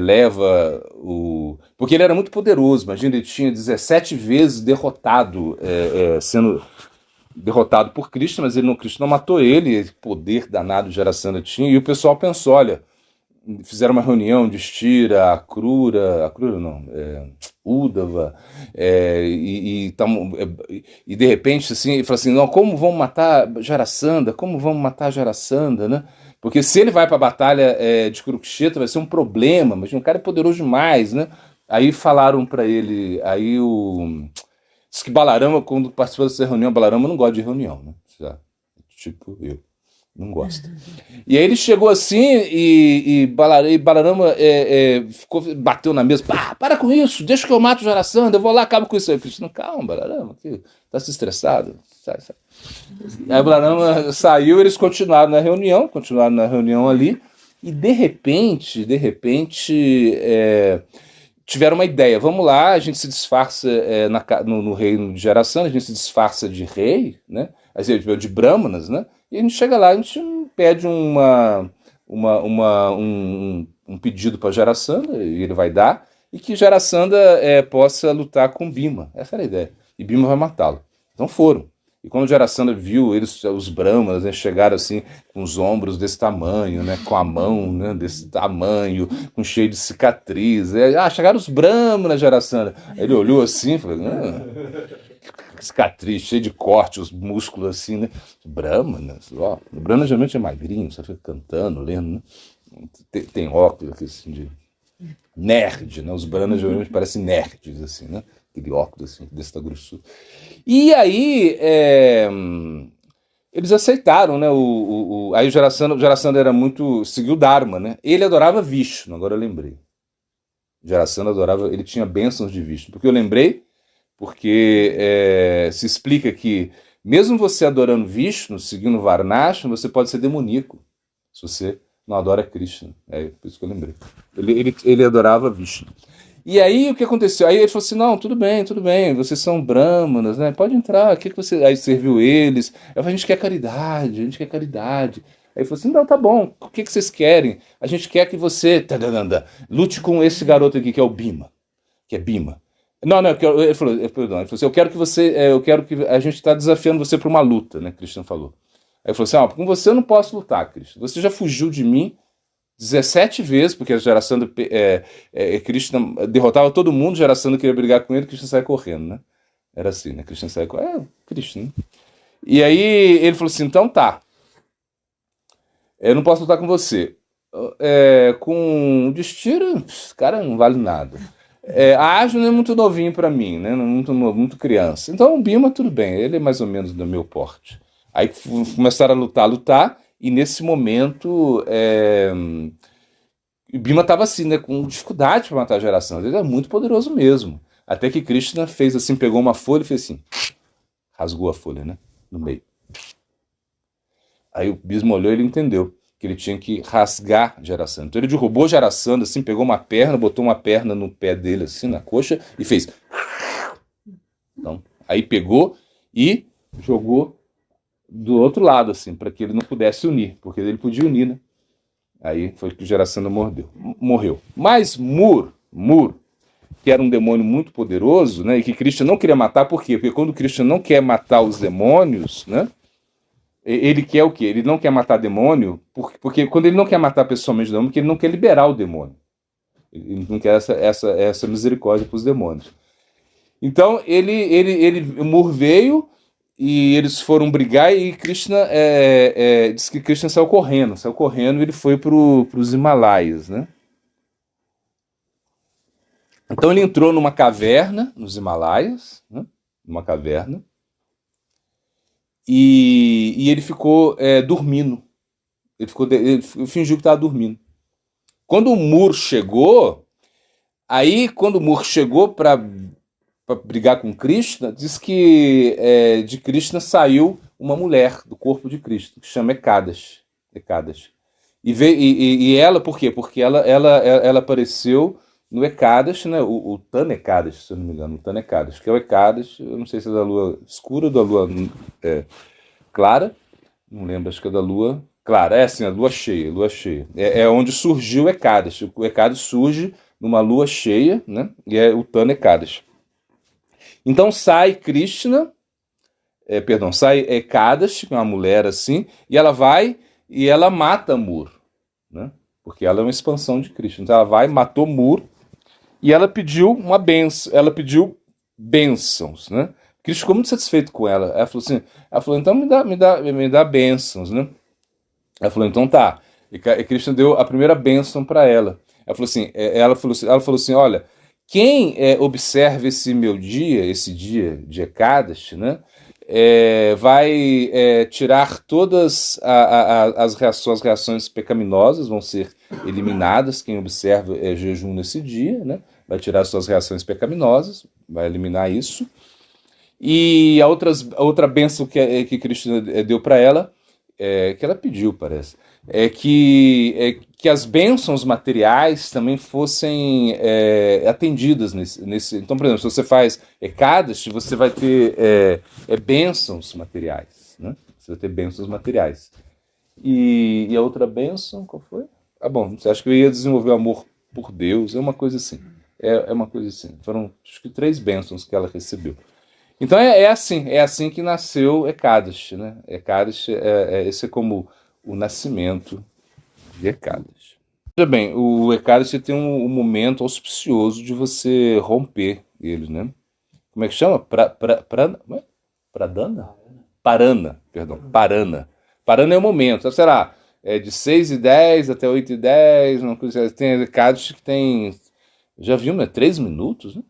A: leva o... Porque ele era muito poderoso, imagina, ele tinha 17 vezes sendo derrotado por Krishna, mas Krishna não matou ele, poder danado Jarasandha tinha, e o pessoal pensou, olha, fizeram uma reunião de Stira, Akrura não, Uddhava, e de repente assim, ele falou assim, não, como vamos matar Jarasandha, né? Porque se ele vai para a batalha de Kurukshetra vai ser um problema, mas o cara é poderoso demais, né? Aí falaram para ele, diz que Balarama, quando participou dessa reunião, Balarama não gosta de reunião, né? Já, tipo eu, não gosta. E aí ele chegou assim e Balarama bateu na mesa. Para com isso, deixa que eu mato o Jarassandha, eu vou lá, acabo com isso aí. Cristo, calma, Balarama, tá se estressado. Sai. Aí Balarama saiu, eles continuaram na reunião ali, e de repente, tiveram uma ideia. Vamos lá, a gente se disfarça no reino de Jarassandha, a gente se disfarça de rei, né? De Brahmanas, né? E a gente chega lá, a gente pede um pedido para Jarassandha, e ele vai dar, e que Jarassandha possa lutar com Bhima. Essa era a ideia. E Bhima vai matá-lo. Então foram. E quando Jarassandha viu eles, os Brahmanas, né, chegaram assim com os ombros desse tamanho, né, com a mão, né, desse tamanho, com cheio de cicatriz. Chegaram os Brahmanas, Jarassandha. Aí ele olhou assim e falou, cicatriz, cheio de corte, os músculos assim, né? Brahmanas, ó. O Brahmana geralmente é magrinho, só fica cantando, lendo, né? Tem óculos aqui assim de nerd, né? Os Brahmanas geralmente parecem nerds, assim, né? Aquele óculos assim, desse tá grossudo. E aí eles aceitaram, né? Aí o Jarassandha era muito. Seguiu o Dharma, né? Ele adorava Vishnu, agora eu lembrei. Jarassandha adorava, ele tinha bênçãos de Vishnu. Porque eu lembrei, porque se explica que, mesmo você adorando Vishnu, seguindo Varnashram, você pode ser demoníaco, se você não adora Krishna. Por isso que eu lembrei. Ele adorava Vishnu. E aí o que aconteceu? Aí ele falou assim, não, tudo bem, vocês são brahmanas, né? Pode entrar, o que você... Aí serviu eles. Eu falei, a gente quer caridade. Aí ele falou assim, não, tá bom, o que vocês querem? A gente quer que você lute com esse garoto aqui, que é o Bhima. Que é Bhima. Não, ele falou assim, eu quero que a gente está desafiando você para uma luta, né? Krishna falou. Aí ele falou assim, com você eu não posso lutar, Krishna. Você já fugiu de mim 17 vezes, porque a Jarassandha, Krishna derrotava todo mundo, Jarassandha queria brigar com ele, Krishna saia correndo, né? Era assim, né? Krishna saia correndo. Krishna. Né? E aí ele falou assim, então tá. Eu não posso lutar com você. Com o Destira, esse cara não vale nada. A Arjuna é muito novinho para mim, né? Muito criança. Então o Bhima, tudo bem, ele é mais ou menos do meu porte. Aí começaram a lutar, e nesse momento o Bhima estava assim, né, com dificuldade para matar a Jarassandha. Ele era muito poderoso mesmo. Até que Krishna fez assim, pegou uma folha e fez assim, rasgou a folha, né, no meio. Aí o Bhima olhou e ele entendeu que ele tinha que rasgar Jarassandha. Então ele derrubou Jarassandha, assim, pegou uma perna, botou uma perna no pé dele, assim, na coxa, e fez. Então, aí pegou e jogou do outro lado, assim, para que ele não pudesse unir, porque ele podia unir, né? Aí foi que Jarassandha morreu. Mas Mur, que era um demônio muito poderoso, né, e que Krishna não queria matar, por quê? Porque quando Krishna não quer matar os demônios, né, ele quer o quê? Ele não quer matar demônio, porque quando ele não quer matar pessoalmente o demônio, porque ele não quer liberar o demônio. Ele não quer essa misericórdia para os demônios. Então, Mur veio, e eles foram brigar, e Krishna diz que Krishna saiu correndo, e ele foi para os Himalaias, né? Então ele entrou numa caverna nos Himalaias, né? Numa caverna, e ele ficou dormindo. Ele fingiu que estava dormindo. Quando o Mur chegou, para brigar com Krishna, diz que de Krishna saiu uma mulher do corpo de Krishna, que chama Ekadashi. E ela, por quê? Porque ela apareceu no Ekadashi, né? O Tana Ekadashi, se eu não me engano, o Tana Ekadashi, que é o Ekadashi, eu não sei se é da lua escura ou da lua clara, não lembro, acho que é da lua clara, assim, a lua cheia. É onde surgiu o Ekadashi. O Ekadashi surge numa lua cheia, né? E é o Tana Ekadashi. Então sai Krishna, sai Ekadashi, que é uma mulher assim, e ela vai e ela mata Mur, né? Porque ela é uma expansão de Krishna. Então ela vai, matou Mur, e ela pediu uma benção, bênçãos, né? Krishna ficou muito satisfeito com ela. Ela falou, então me dá bênçãos, né? Ela falou, então tá. E Krishna deu a primeira bênção para ela. Ela falou assim, olha, Quem observa esse meu dia, esse dia de Ekadashi, né, vai tirar todas as reações pecaminosas, vão ser eliminadas. Quem observa jejum nesse dia, né, vai tirar suas reações pecaminosas, vai eliminar isso. E a outra bênção que Krishna deu para ela, que ela pediu, parece, que as bênçãos materiais também fossem atendidas nesse. Então, por exemplo, se você faz Ekadashi, você vai ter bênçãos materiais, né? Você vai ter bênçãos materiais. E a outra bênção, qual foi? Ah, bom, você acha que eu ia desenvolver o amor por Deus? É uma coisa assim. É uma coisa assim. Foram, acho que 3 bênçãos que ela recebeu. Então é assim que nasceu Ekadashi, né? Ekadashi, esse é como o nascimento de Ekadashi. Veja bem, o Ekadashi tem um momento auspicioso de você romper ele, né? Como é que chama? Pradana? Parana, perdão, Parana. Parana é o momento, sei lá, de 6h10 até 8h10, uma coisa assim. Tem Ekadashi que tem, já viu, né? 3 minutos, né?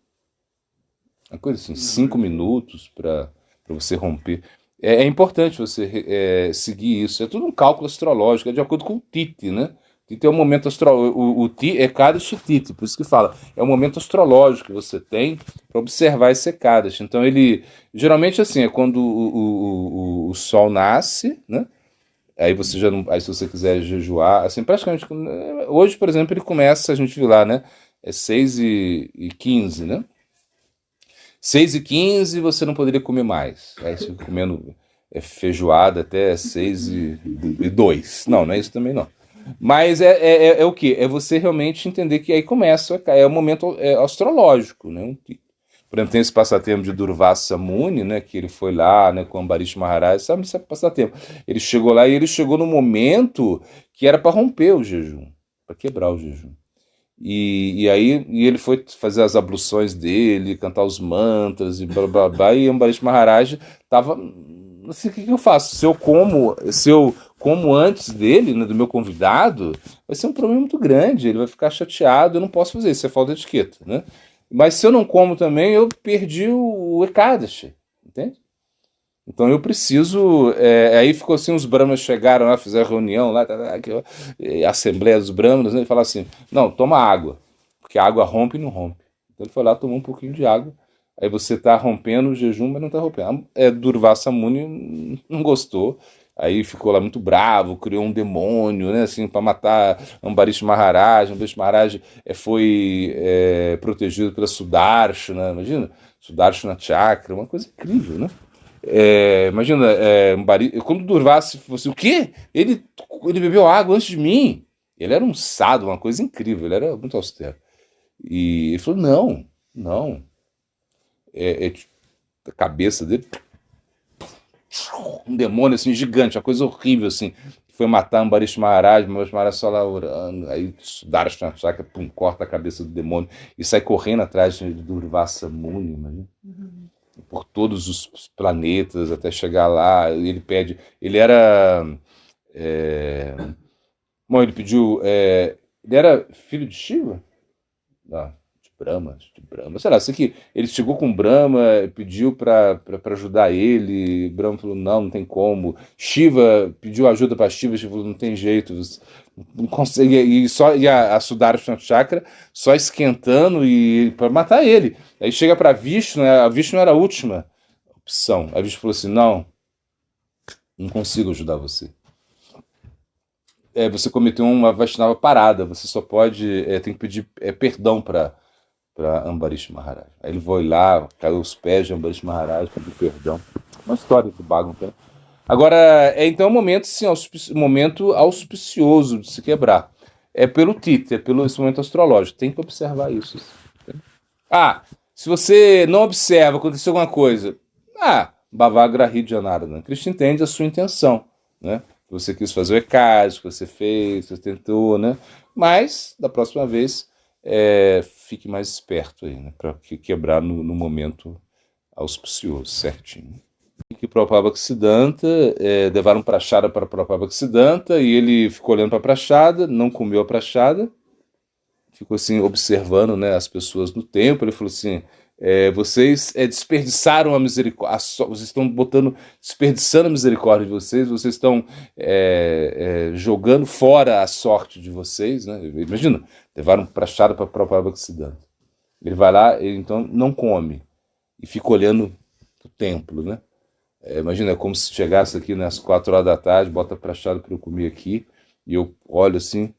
A: Uma coisa assim, 5 minutos para você romper. É importante você seguir isso. É tudo um cálculo astrológico, é de acordo com o Titi, né? Titi é um momento astrológico. O Titi é Ekadashi Titi, por isso que fala. É um momento astrológico que você tem para observar esse Ekadashi. Então ele. Geralmente assim, é quando o Sol nasce, né? Aí você já não. Aí se você quiser jejuar, assim, praticamente. Hoje, por exemplo, ele começa, a gente viu lá, né? É 6h15, né? 6h15 você não poderia comer mais. Aí você fica comendo feijoada até 6h02. Não é isso também não. Mas é o quê? É você realmente entender que aí começa, é o momento astrológico, né? Por exemplo, tem esse passatempo de Durvasa Muni, né? Que ele foi lá, né, com Ambarish Maharaj, sabe esse passatempo? Ele chegou lá e ele chegou no momento que era para romper o jejum, para quebrar o jejum. E aí ele foi fazer as abluções dele, cantar os mantras e blá blá blá, e Ambarish Maharaj tava. Assim, o que eu faço? Se eu como antes dele, né, do meu convidado, vai ser um problema muito grande. Ele vai ficar chateado, eu não posso fazer isso, é falta de etiqueta, né? Mas se eu não como também, eu perdi o Ekadashi, entende? Então eu preciso. Aí ficou assim: os Brahmanas chegaram lá, fizeram reunião lá, a Assembleia dos Brahmanas, né, e falaram assim: não, toma água, porque a água rompe e não rompe. Então ele foi lá, tomou um pouquinho de água. Aí você está rompendo o jejum, mas não está rompendo. Durvasa Muni não gostou. Aí ficou lá muito bravo, criou um demônio, né, assim, para matar Ambarish Maharaj. Ambarish Maharaj foi protegido pela Sudarshana, imagina? Sudarshana Chakra, uma coisa incrível, né? Imagina, quando Durvasa fosse o quê? Ele bebeu água antes de mim. Ele era um sado, uma coisa incrível, ele era muito austero. E ele falou: não, não. A cabeça dele, um demônio assim gigante, uma coisa horrível assim. Foi matar Ambarish Maharaj só lá orando. Aí Sudarshana Chakra, pum, corta a cabeça do demônio e sai correndo atrás de Durvasa Muni, imagina. Por todos os planetas até chegar lá. Ele pede. Ele era. Bom, ele pediu. Ele era filho de Shiva? Não, de Brahma. Sei lá, sei que ele chegou com Brahma, pediu para ajudar ele. Brahma falou: não tem como. Shiva pediu ajuda para Shiva, Shiva falou: não tem jeito. Não consegue. E a Sudarshana Chakra só esquentando e para matar ele. Aí chega para Vishnu, né? A Vishnu era a última opção. A Vishnu falou assim: não consigo ajudar você. Você cometeu uma Vaishnava parada, você só pode, tem que pedir perdão para Ambarish Maharaj. Aí ele foi lá, caiu aos pés de Ambarish Maharaj, pediu perdão. Uma história do Bhagavatam, né? Agora, então é um momento, sim, momento auspicioso de se quebrar. É pelo Tita, é pelo esse momento astrológico. Tem que observar isso. Se você não observa, aconteceu alguma coisa. Bhavagrahi Janardana. Krishna entende a sua intenção, né? Você quis fazer o ECAS, que você fez, você tentou, né? Mas, da próxima vez, fique mais esperto aí, né? Para quebrar no momento auspicioso, certinho. Que Prabhupada Bhaktisiddhanta levaram prachada para Prabhupada Bhaktisiddhanta e ele ficou olhando para a prachada, não comeu a prachada. ficou assim observando, né, as pessoas no templo. Ele falou assim: vocês desperdiçaram a misericórdia, vocês estão desperdiçando a misericórdia de vocês, vocês estão jogando fora a sorte de vocês, né? Imagina, levaram prachada para Prabhupada Bhaktisiddhanta. Ele vai lá, ele então não come e fica olhando o templo, né? Imagina, é como se chegasse aqui nas 4 horas da tarde, bota prachada para eu comer aqui, e eu olho assim,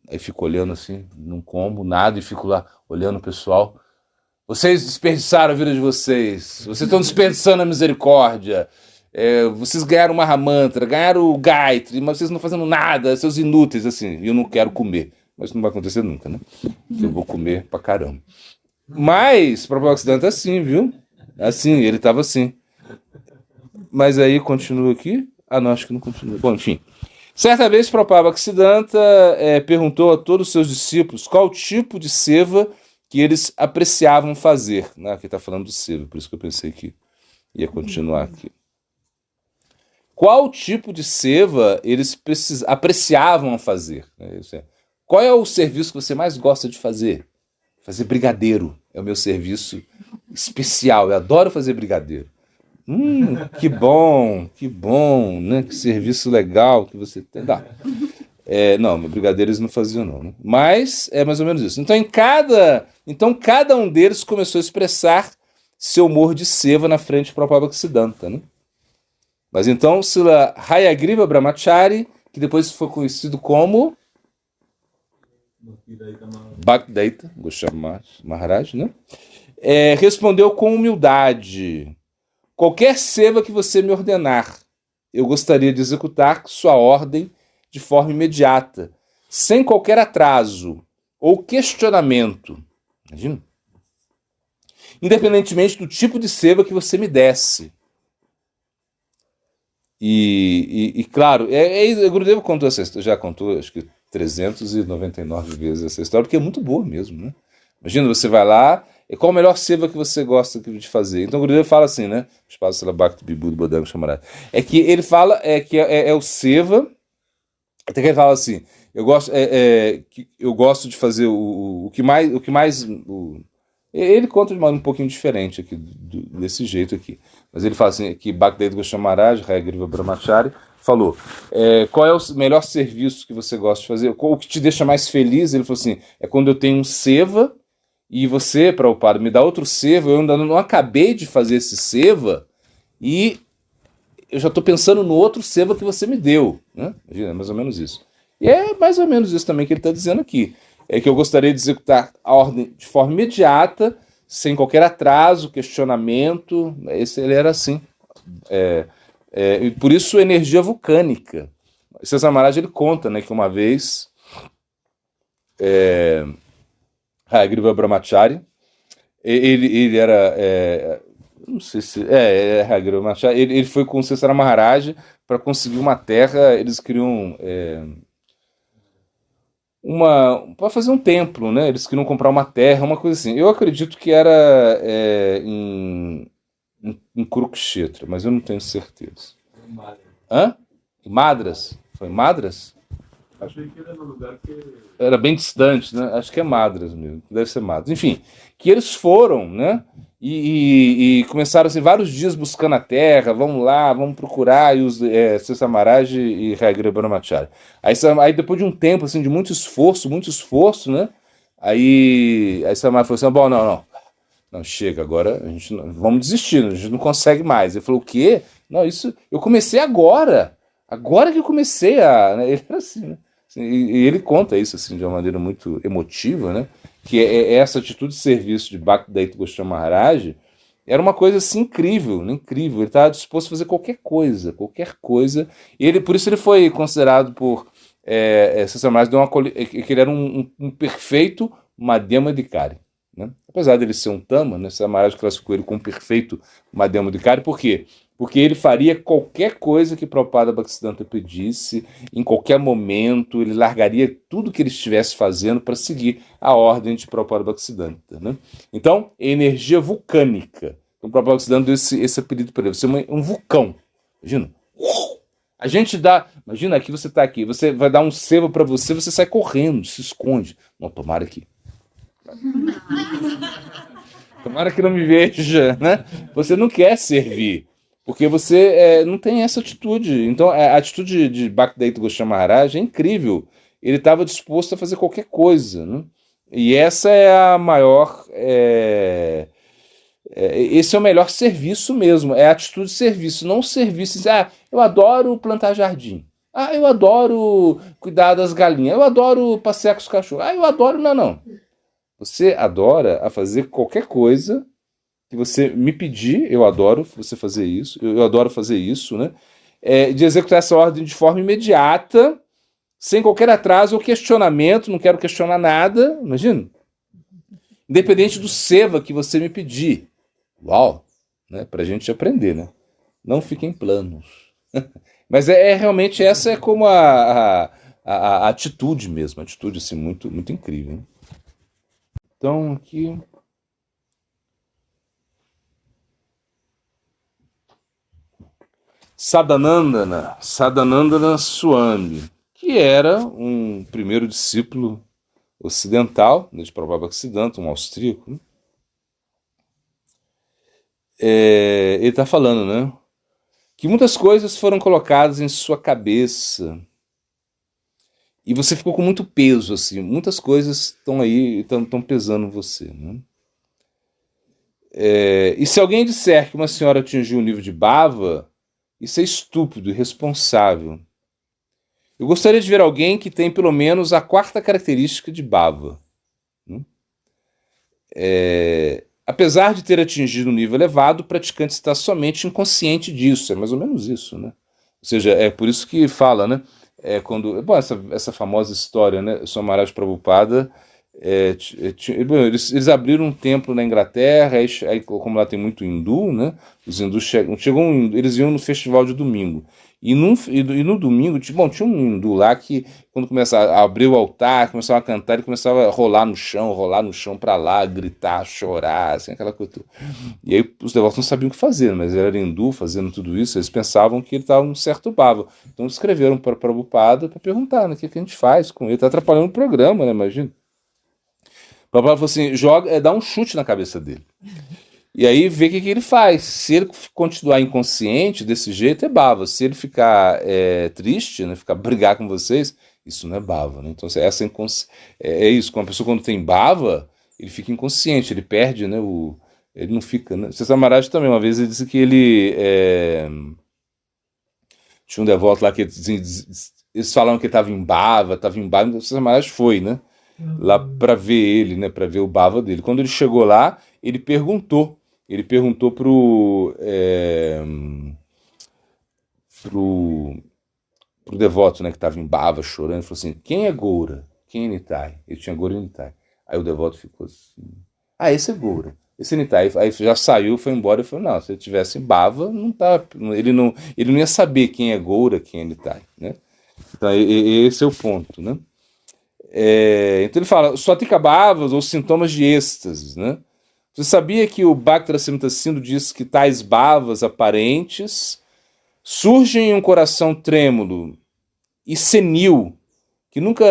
A: aí fico olhando assim, não como nada, e fico lá olhando o pessoal. Vocês desperdiçaram a vida de vocês, vocês estão desperdiçando a misericórdia, vocês ganharam uma Mahamantra, ganharam o Gayatri, mas vocês não estão fazendo nada, seus inúteis, assim, e eu não quero comer. Mas isso não vai acontecer nunca, né? Eu vou comer pra caramba. Mas, Prabhupada Bhaktisiddhanta é assim, viu? Assim, ele estava assim. Mas aí continua aqui? Não, acho que não continua. Bom, enfim. Certa vez, Prabhupada Bhaktisiddhanta perguntou a todos os seus discípulos qual tipo de seva que eles apreciavam fazer. Aqui está falando do seva, por isso que eu pensei que ia continuar aqui. Qual tipo de seva eles apreciavam fazer? Qual é o serviço que você mais gosta de fazer? Fazer brigadeiro é o meu serviço especial. Eu adoro fazer brigadeiro. Que bom, né? Que serviço legal que você tem. Não, brigadeiro eles não faziam não, né? Mas é mais ou menos isso. Então cada um deles começou a expressar seu humor de seva na frente do Prabhupada Bhaktisiddhanta, né? Mas então Srila Hayagriva Brahmachari, que depois foi conhecido como Bhaktivedanta Goswami Maharaj, né? Respondeu com humildade: qualquer seva que você me ordenar, eu gostaria de executar sua ordem de forma imediata, sem qualquer atraso ou questionamento. Imagina? Independentemente do tipo de seva que você me desse. E claro, o Gurudeva contou essa história, já contou, acho que 399 vezes essa história, porque é muito boa mesmo, né? Imagina, você vai lá, e qual a melhor seva que você gosta de fazer? Então o Gurudeva fala assim, né? É que ele fala que é o seva, até que ele fala assim, eu gosto de fazer o que mais ele conta de maneira um pouquinho diferente aqui, desse jeito aqui. Mas ele fala assim, que Bhaktivedanta Goswami Maharaj, Hayagriva Brahmachari, falou, qual é o melhor serviço que você gosta de fazer? O que te deixa mais feliz? Ele falou assim, é quando eu tenho um seva, e você, Prabhupada, me dá outro seva, eu ainda não acabei de fazer esse seva, e eu já estou pensando no outro seva que você me deu. Né? É mais ou menos isso. E é mais ou menos isso também que ele está dizendo aqui. É que eu gostaria de executar a ordem de forma imediata, sem qualquer atraso, questionamento. Ele era assim. E por isso, energia vulcânica. César Maharaj, ele conta, né, que uma vez Hayagriva Brahmachari, ele era... não sei se... Hayagriva Brahmachari, ele foi com César Maharaj para conseguir uma terra. Eles queriam... para fazer um templo, né? Eles queriam comprar uma terra, uma coisa assim. Eu acredito que era em Kurukshetra, mas eu não tenho certeza. Em Madras? Foi em Madras?
B: Achei que era no lugar que...
A: Era bem distante, né? Acho que é Madras mesmo. Deve ser Madras. Enfim, que eles foram, né? E começaram assim, vários dias buscando a terra, vamos lá, vamos procurar, e os César Maharaj e Hayagriva Brahmachari. Aí depois de um tempo assim, de muito esforço, né? Aí César Maharaj falou assim, bom, não, chega, agora vamos desistir, a gente não consegue mais. Ele falou, o quê? Não, isso, eu comecei agora que eu comecei a... Né? Ele era assim, né? E ele conta isso assim, de uma maneira muito emotiva, né? Que essa atitude de serviço de Bhaktivedanta Goswami Maharaj era uma coisa assim incrível. Ele estava disposto a fazer qualquer coisa. Por isso ele foi considerado por César Maharaj que ele era um perfeito Madhyamadikari, né? Apesar dele ser um Tama, né, César Maharaj classificou ele como um perfeito Madhyamadikari. Por quê? Porque ele faria qualquer coisa que Prabhupada Bhaktisiddhanta pedisse, em qualquer momento, ele largaria tudo que ele estivesse fazendo para seguir a ordem de Prabhupada Bhaktisiddhanta, né? Então, energia vulcânica. Então, Prabhupada Bhaktisiddhanta deu esse apelido para ele. Você é um vulcão. Imagina. A gente dá. Imagina, aqui você tá aqui, você vai dar um sebo para você, você sai correndo, se esconde. Não, tomara que. Tomara que não me veja, né? Você não quer servir, porque você não tem essa atitude. Então, a atitude de Bhaktivedanta Goswami Maharaj é incrível. Ele estava disposto a fazer qualquer coisa, né? E essa é a maior. Esse é o melhor serviço mesmo, é a atitude de serviço, não o serviço. Eu adoro plantar jardim. Eu adoro cuidar das galinhas. Eu adoro passear com os cachorros. Eu adoro. Não, não. Você adora a fazer qualquer coisa que você me pedir, eu adoro você fazer isso, eu adoro fazer isso, né? De executar essa ordem de forma imediata, sem qualquer atraso ou questionamento, não quero questionar nada, imagina. Independente do seva que você me pedir. Uau! Né? Pra gente aprender, né? Não fiquem planos. Mas realmente essa é como a atitude mesmo, a atitude assim, muito, muito incrível. Né? Então, aqui. Sadanandana Swami, que era um primeiro discípulo ocidental, de Prabhupada Bhaktisiddhanta, um austríaco. Né? Ele está falando, né? Que muitas coisas foram colocadas em sua cabeça e você ficou com muito peso, assim. Muitas coisas estão aí, estão pesando você, né? E se alguém disser que uma senhora atingiu o nível de bhava, isso é estúpido, irresponsável. Eu gostaria de ver alguém que tem pelo menos a quarta característica de bhava. Apesar de ter atingido um nível elevado, o praticante está somente inconsciente disso. É mais ou menos isso, né? Ou seja, é por isso que fala, né? Essa famosa história, né? Swami Maharaj Prabhupada, eles abriram um templo na Inglaterra, aí, como lá tem muito hindu, né? Os hindus eles iam no festival de domingo. E no domingo, tinha um hindu lá que, quando começava a abrir o altar, começava a cantar, ele começava a rolar no chão pra lá, gritar, chorar, assim, aquela coisa. E aí os devotos não sabiam o que fazer, mas ele era hindu fazendo tudo isso, eles pensavam que ele estava um certo bhava. Então escreveram para Prabhupada para perguntar, né, o que a gente faz com ele? Está atrapalhando o programa, né, imagina. Prabhupada falou assim, dá um chute na cabeça dele. E aí vê o que ele faz. Se ele continuar inconsciente desse jeito, é bhava. Se ele ficar triste, né, ficar brigar com vocês, isso não é bhava. Né? Então é isso. Quando a pessoa quando tem bhava, ele fica inconsciente, ele perde, né, ele não fica. Né? César Maharaj também, uma vez ele disse que ele tinha um devoto lá que eles falavam que ele estava em bhava, então o César Maharaj foi, né? Lá para ver ele, né, para ver o bhava dele. Quando ele chegou lá, ele perguntou pro devoto, né, que estava em bhava, chorando, ele falou assim, quem é Goura? Quem é Nitai? Ele tinha Goura e Nitai. Aí o devoto ficou assim, esse é Goura, esse é Nitai. Aí já saiu, foi embora e falou, não, se ele tivesse em bhava, ele não ia saber quem é Goura, quem é Nitai, né? Então esse é o ponto, né? Então ele fala, Swatika bhavas ou sintomas de êxtase, né? Você sabia que o Bhakti-Rasamrita Sindhu diz que tais bhavas aparentes surgem em um coração trêmulo e senil, que nunca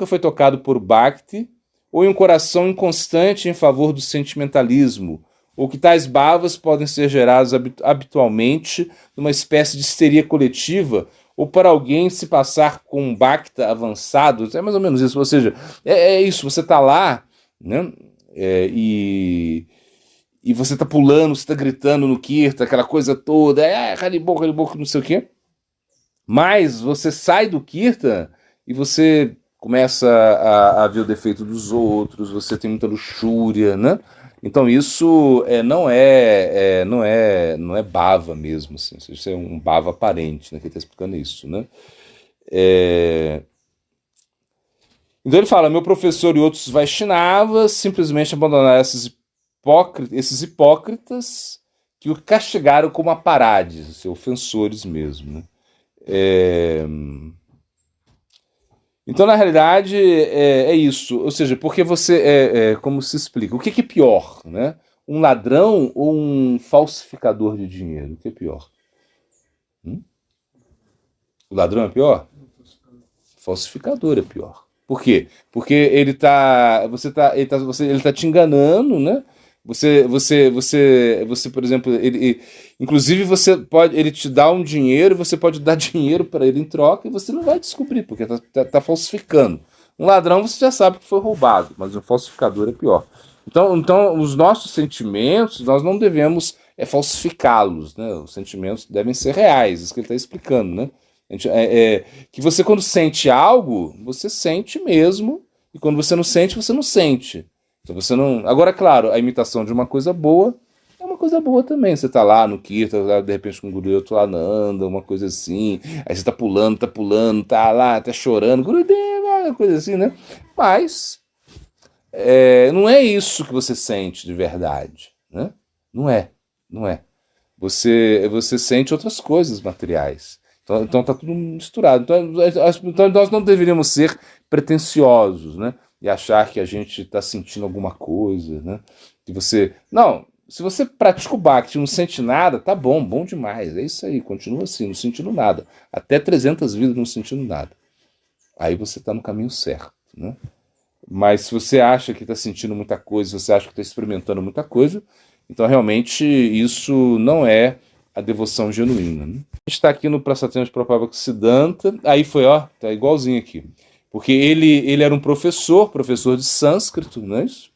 A: foi tocado por Bhakti, ou em um coração inconstante em favor do sentimentalismo, ou que tais bhavas podem ser gerados habitualmente numa espécie de histeria coletiva, ou para alguém se passar com um Bhakta avançado, é mais ou menos isso, ou seja, isso, você está lá, né? E você tá pulando, você tá gritando no Kirtan, aquela coisa toda, Haribol, não sei o quê. Mas você sai do Kirtan e você começa a ver o defeito dos outros, você tem muita luxúria, né? Então isso não é bhava mesmo, assim. Isso é um bhava aparente, né? Que ele está explicando isso, né? Então ele fala, meu professor e outros Vaishnavas simplesmente abandonaram esses hipócritas que o castigaram como aparades, ofensores mesmo. Né? Então, na realidade, é isso. Ou seja, porque você... como se explica? O que é pior? Né? Um ladrão ou um falsificador de dinheiro? O que é pior? O ladrão é pior? Falsificador é pior. Por quê? Porque ele tá te enganando, né? Você, por exemplo, inclusive ele te dá um dinheiro, você pode dar dinheiro para ele em troca e você não vai descobrir, porque tá falsificando. Um ladrão você já sabe que foi roubado, mas um falsificador é pior. Então os nossos sentimentos, nós não devemos falsificá-los, né? Os sentimentos devem ser reais, isso que ele está explicando, né? Que você, quando sente algo, você sente mesmo, e quando você não sente, você não sente. Então você não. Agora, claro, a imitação de uma coisa boa é uma coisa boa também. Você tá lá no Kirtan, tá, de repente com um guru, eu tô lá na anda, uma coisa assim. Aí você tá pulando, tá lá, tá chorando, Gurudeva, uma coisa assim, né? Mas não é isso que você sente de verdade, né? Não é, não é. Você sente outras coisas materiais. Então tá tudo misturado. Então nós não deveríamos ser pretensiosos, né? E achar que a gente está sentindo alguma coisa, né? Que você... Não, se você pratica o Bhakti e não sente nada, tá bom, bom demais. É isso aí, continua assim, não sentindo nada. Até 300 vidas não sentindo nada. Aí você está no caminho certo, né? Mas se você acha que está sentindo muita coisa, se você acha que está experimentando muita coisa, então realmente isso não é a devoção genuína, né? A gente está aqui no Prasatyam Prabhupada Siddhanta, aí foi, ó, tá igualzinho aqui. Porque ele era um professor de sânscrito, não é isso?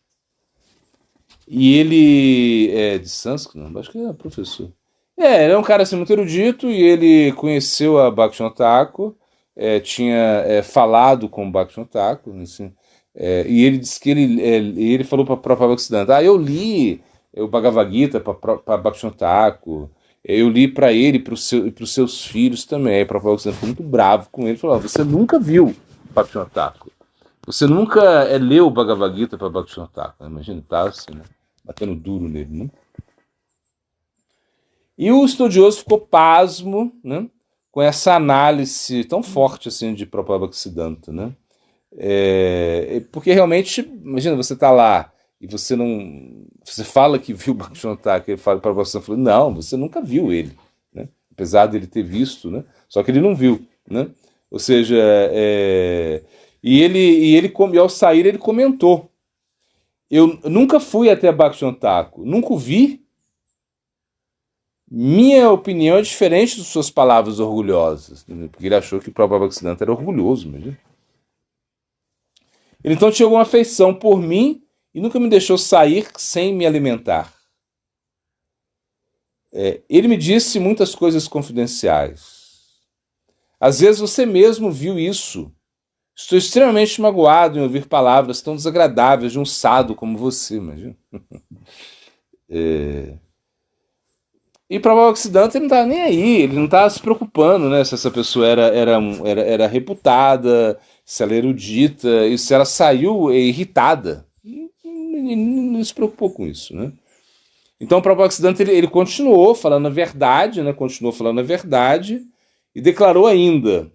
A: E ele... de sânscrito? Não, acho que era professor. Ele é um cara assim, muito erudito, e ele conheceu a Bhaktivinoda Thakur, tinha falado com o Bhaktivinoda Thakur, assim, e ele disse que ele falou para Prabhupada Siddhanta, eu li o Bhagavad Gita para Bhaktivinoda Thakur, eu li para ele e para os seus filhos também. Aí o Prabhupada Siddhanta ficou muito bravo com ele, falou, você nunca viu Bhaktivinoda Thakur, você nunca leu o Bhagavad Gita para Bhaktivinoda Thakur, imagina, tá assim, né? Batendo duro nele, né? E o estudioso ficou pasmo, né, com essa análise tão forte assim de Prabhupada Siddhanta, né? Porque realmente, imagina, você tá lá e você não... Você fala que viu o Bhaktivinoda Thakur, ele fala para você, não, você nunca viu ele, né? Apesar dele ter visto, né? Só que ele não viu, né? Ou seja, e ao sair ele comentou, eu nunca fui até Bhaktivinoda Thakur, nunca o vi. Minha opinião é diferente de suas palavras orgulhosas, porque ele achou que o próprio Bhaktisiddhanta era orgulhoso, imagina. Ele então tinha alguma afeição por mim e nunca me deixou sair sem me alimentar. Ele me disse muitas coisas confidenciais. Às vezes você mesmo viu isso. Estou extremamente magoado em ouvir palavras tão desagradáveis de um sado como você, imagina. E para o Bhaktisiddhanta ele não estava nem aí, ele não estava se preocupando, né, se essa pessoa era reputada, se ela era erudita, e se ela saiu irritada. Ele não se preocupou com isso, né? Então para o Bhaktisiddhanta ele continuou falando a verdade, né, e declarou ainda,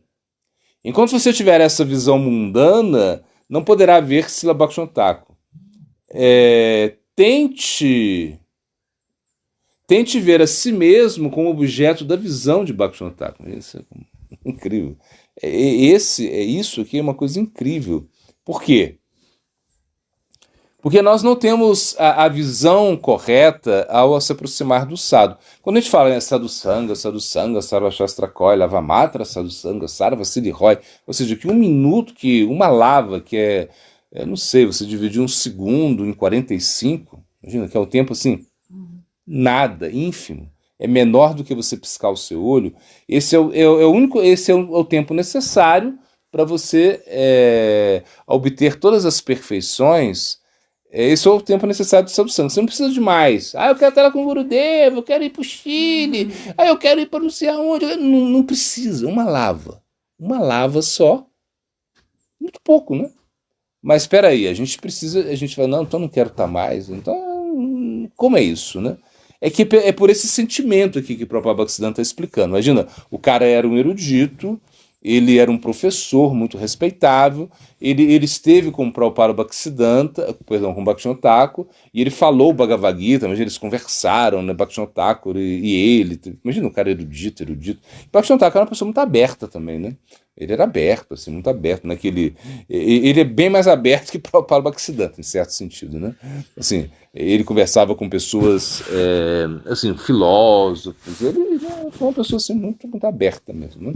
A: enquanto você tiver essa visão mundana, não poderá ver Srila Bhaktivinoda Thakur. Tente ver a si mesmo como objeto da visão de Bhaktivinoda Thakur. Isso é incrível. Isso aqui é uma coisa incrível. Por quê? Porque nós não temos a visão correta ao se aproximar do sadhu. Quando a gente fala sadhu sanga, sarva shastra koi, lava matra, sadhu sanga, sarva siddhi roy, ou seja, que um minuto, que uma lava, que não sei, você dividir um segundo em 45, imagina, que é um tempo assim, nada, ínfimo, é menor do que você piscar o seu olho. Esse é o tempo necessário para você obter todas as perfeições. Esse é o tempo necessário do sadhusanga. Você não precisa de mais. Eu quero estar lá com o Gurudeva, eu quero ir para o Chile, eu quero ir para não sei aonde. Não precisa, uma lava só, muito pouco, né? Mas espera aí, a gente fala, não, então não quero estar mais. Então, como é isso, né? É por esse sentimento aqui que o próprio Bhaktisiddhanta está explicando. Imagina, o cara era um erudito, ele era um professor muito respeitável, ele esteve com o Prabhupada Bhaktisiddhanta, perdão, com o Bhaktivinoda Thakur, e ele falou o Bhagavad Gita, mas eles conversaram, né, Bhaktivinoda Thakur e ele, imagina um cara erudito. Bhaktivinoda Thakur era uma pessoa muito aberta também, né? Ele era aberto, assim, muito aberto, né? Ele é bem mais aberto que o Prabhupada Bhaktisiddhanta, em certo sentido, né? Assim, ele conversava com pessoas, assim, filósofos, ele foi uma pessoa assim, muito, muito aberta mesmo, né?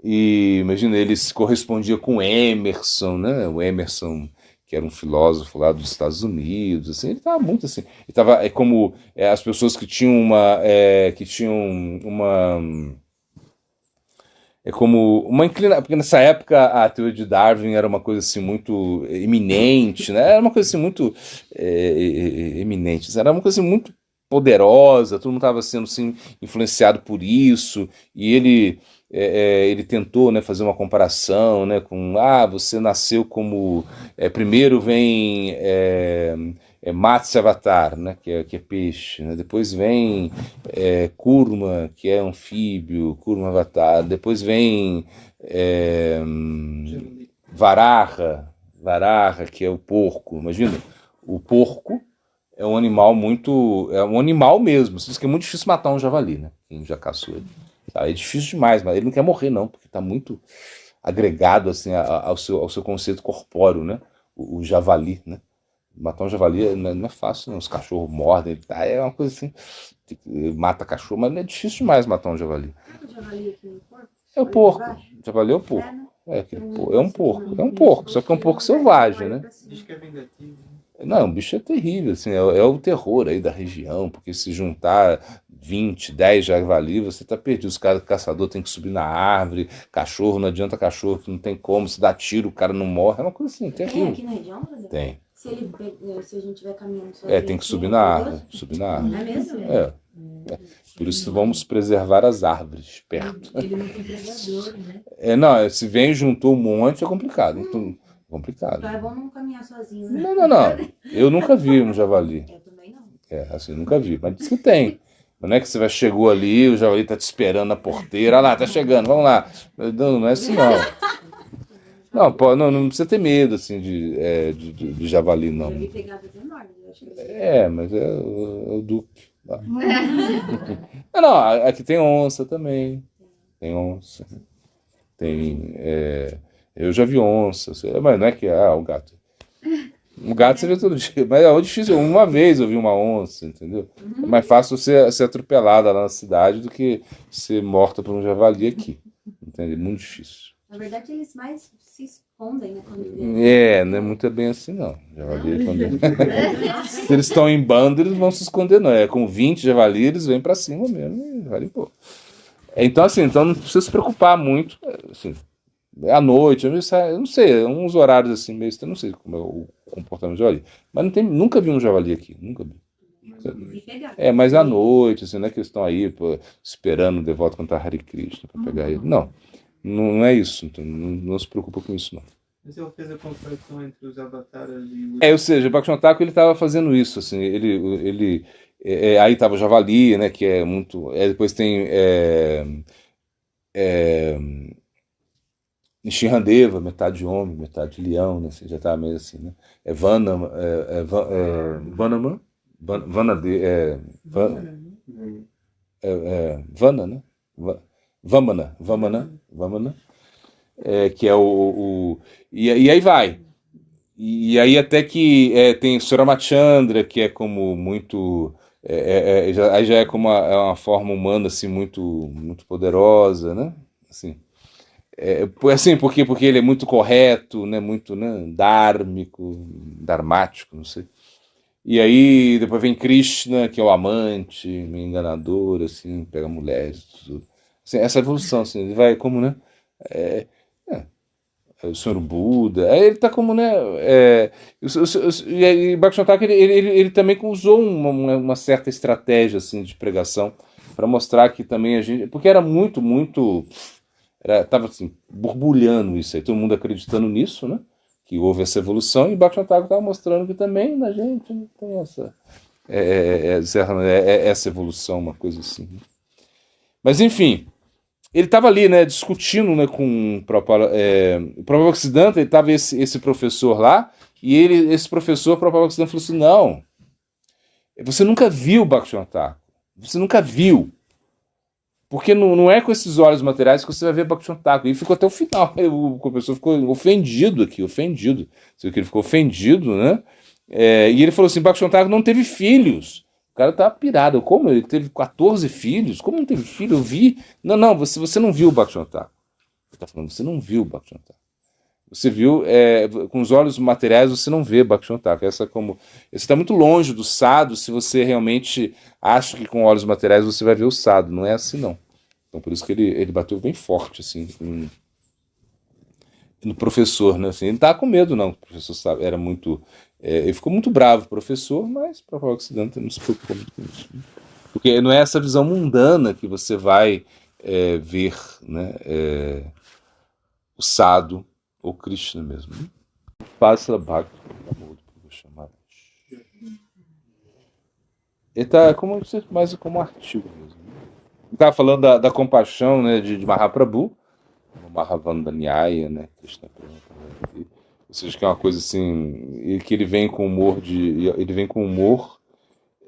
A: E imagina, ele se correspondia com Emerson, né? O Emerson, que era um filósofo lá dos Estados Unidos, assim, ele estava muito assim, ele estava como as pessoas que tinham uma como uma inclinação, porque nessa época a teoria de Darwin era uma coisa assim muito eminente, né? Era uma coisa assim muito eminente, era uma coisa assim muito poderosa, todo mundo estava sendo assim, influenciado por isso, e ele tentou, né, fazer uma comparação, né, com você nasceu como primeiro vem Matsya Avatar, né, que é peixe, né, depois vem Kurma, que é anfíbio, Kurma Avatar, depois vem Varaha, que é o porco. Imagina, o porco é um animal mesmo. Você diz que é muito difícil matar um javali, né? Quem já caçou ele. Tá? É difícil demais, mas ele não quer morrer, não, porque está muito agregado assim, ao seu conceito corpóreo, né? O javali, né? Matar um javali não é fácil, não. Os cachorros mordem, tá? É uma coisa assim, mata cachorro, mas não é difícil demais matar um javali.
C: O javali aqui no corpo?
A: É o porco. O javali é o porco. É um porco, só que é um porco selvagem, né?
B: Diz que é vingativo.
A: Não, o bicho é terrível, assim, é o terror aí da região, porque se juntar 20, 10 javali, você tá perdido. Os caras, caçador tem que subir na árvore, cachorro, não adianta cachorro, que não tem como, se dá tiro, o cara não morre, é uma coisa assim,
C: Tem
A: terrível.
C: aqui na região, Brasil?
A: Tem.
C: Se a gente estiver caminhando sozinho,
A: Tem que subir na árvore,
C: É mesmo?
A: Por isso vamos preservar as árvores perto.
D: Ele não tem predador, né?
A: Não, se vem e juntou um monte é complicado. Então, complicado.
C: Então é bom não caminhar sozinho, né?
A: Não. Eu nunca vi um javali.
C: Eu também não.
A: Assim, nunca vi. Mas diz que tem. Não é que você chegou ali, o javali tá te esperando na porteira. Olha lá, tá chegando, vamos lá. Não é assim, não. Não precisa ter medo, assim, de javali, não.
C: Eu vi pegadas enormes, eu acho que
A: Mas é o Duque. Não, aqui tem onça também. Tem onça. Eu já vi onça, mas não é que o gato. O gato você vê todo dia, mas é difícil. Uma vez eu vi uma onça, entendeu? É mais fácil ser atropelada lá na cidade do que ser morta por um javali aqui. Entendeu? Muito difícil.
C: Na verdade, eles mais se escondem, né? Quando
A: não é muito bem assim, não. Javali, se eles estão em bando, eles vão se esconder, não. Com 20 javali, eles vêm pra cima mesmo. Javali, pô. Então, assim, não precisa se preocupar muito. Assim, à noite, eu não sei, uns horários assim, meio estranho, não sei como é o comportamento do javali. Mas nunca vi um javali aqui, nunca vi. Mas à noite, assim, não é que eles estão aí esperando o devoto cantar Hare Krishna para pegar ele. Não é isso, então não se preocupa com isso, não.
B: Mas ele fez a comparação entre os avataras e os...
A: Ou seja, o Bhaktivinoda Thakur ele estava fazendo isso, assim, ele aí estava o javali, né, que é muito... depois tem Nishinradeva, metade homem, metade leão, né, assim, já estava meio assim, né? Vanama, Vana, né? Vamana, que é e aí vai. E aí até que tem Suramachandra, que é como muito... aí já é como uma forma humana assim, muito, muito poderosa, né? Assim, porque ele é muito correto, né? Muito, né? Dharmático, não sei. E aí depois vem Krishna, que é o amante, meio enganador, assim, pega mulheres, tudo. Assim, essa evolução, assim, ele vai como, né? O Senhor Buda, aí ele tá como, né? E Bhaktivinoda Thakur, ele também usou uma certa estratégia assim, de pregação para mostrar que também a gente. Porque era muito, muito. Tava assim, borbulhando isso aí, todo mundo acreditando nisso, né? Que houve essa evolução, e Bhaktivinoda Thakur estava mostrando que também na gente tem essa evolução, uma coisa assim. Mas enfim. ele estava ali, né, discutindo, né, com o Prabhupada, ele estava esse professor lá, e esse professor, o Prabhupada falou assim, não, você nunca viu o Bhaktivinoda Thakur, você nunca viu, porque não é com esses olhos materiais que você vai ver Bhaktivinoda Thakur. E ficou até o final, o professor ficou ofendido aqui, ofendido, você viu que ele ficou ofendido, né, e ele falou assim, Bhaktivinoda Thakur não teve filhos. O cara tá pirado. Como? Ele teve 14 filhos? Como não teve filho? Eu vi. Não, você não viu o Bhaktivinoda Thakur. Ele tá falando, você não viu o Bhaktivinoda Thakur. Você viu, com os olhos materiais, você não vê Bhaktivinoda Thakur. Você está muito longe do sadhu se você realmente acha que com olhos materiais você vai ver o sadhu. Não é assim, não. Então, por isso que ele bateu bem forte, assim, no professor, né? Assim, ele não estava com medo, não. O professor sabe, era muito... ele ficou muito bravo, professor, mas para o Ocidente não se preocupou muito com isso. Né? Porque não é essa visão mundana que você vai ver, né, o sadhu ou Krishna mesmo. Né? Passa Bhakti, vou chamar. Ele está mais como artigo mesmo. Ele estava falando da compaixão, né, de Mahaprabhu, Mahavanda Nyaya, né, Krishna pergunta, ou seja, que é uma coisa assim, que ele vem com humor,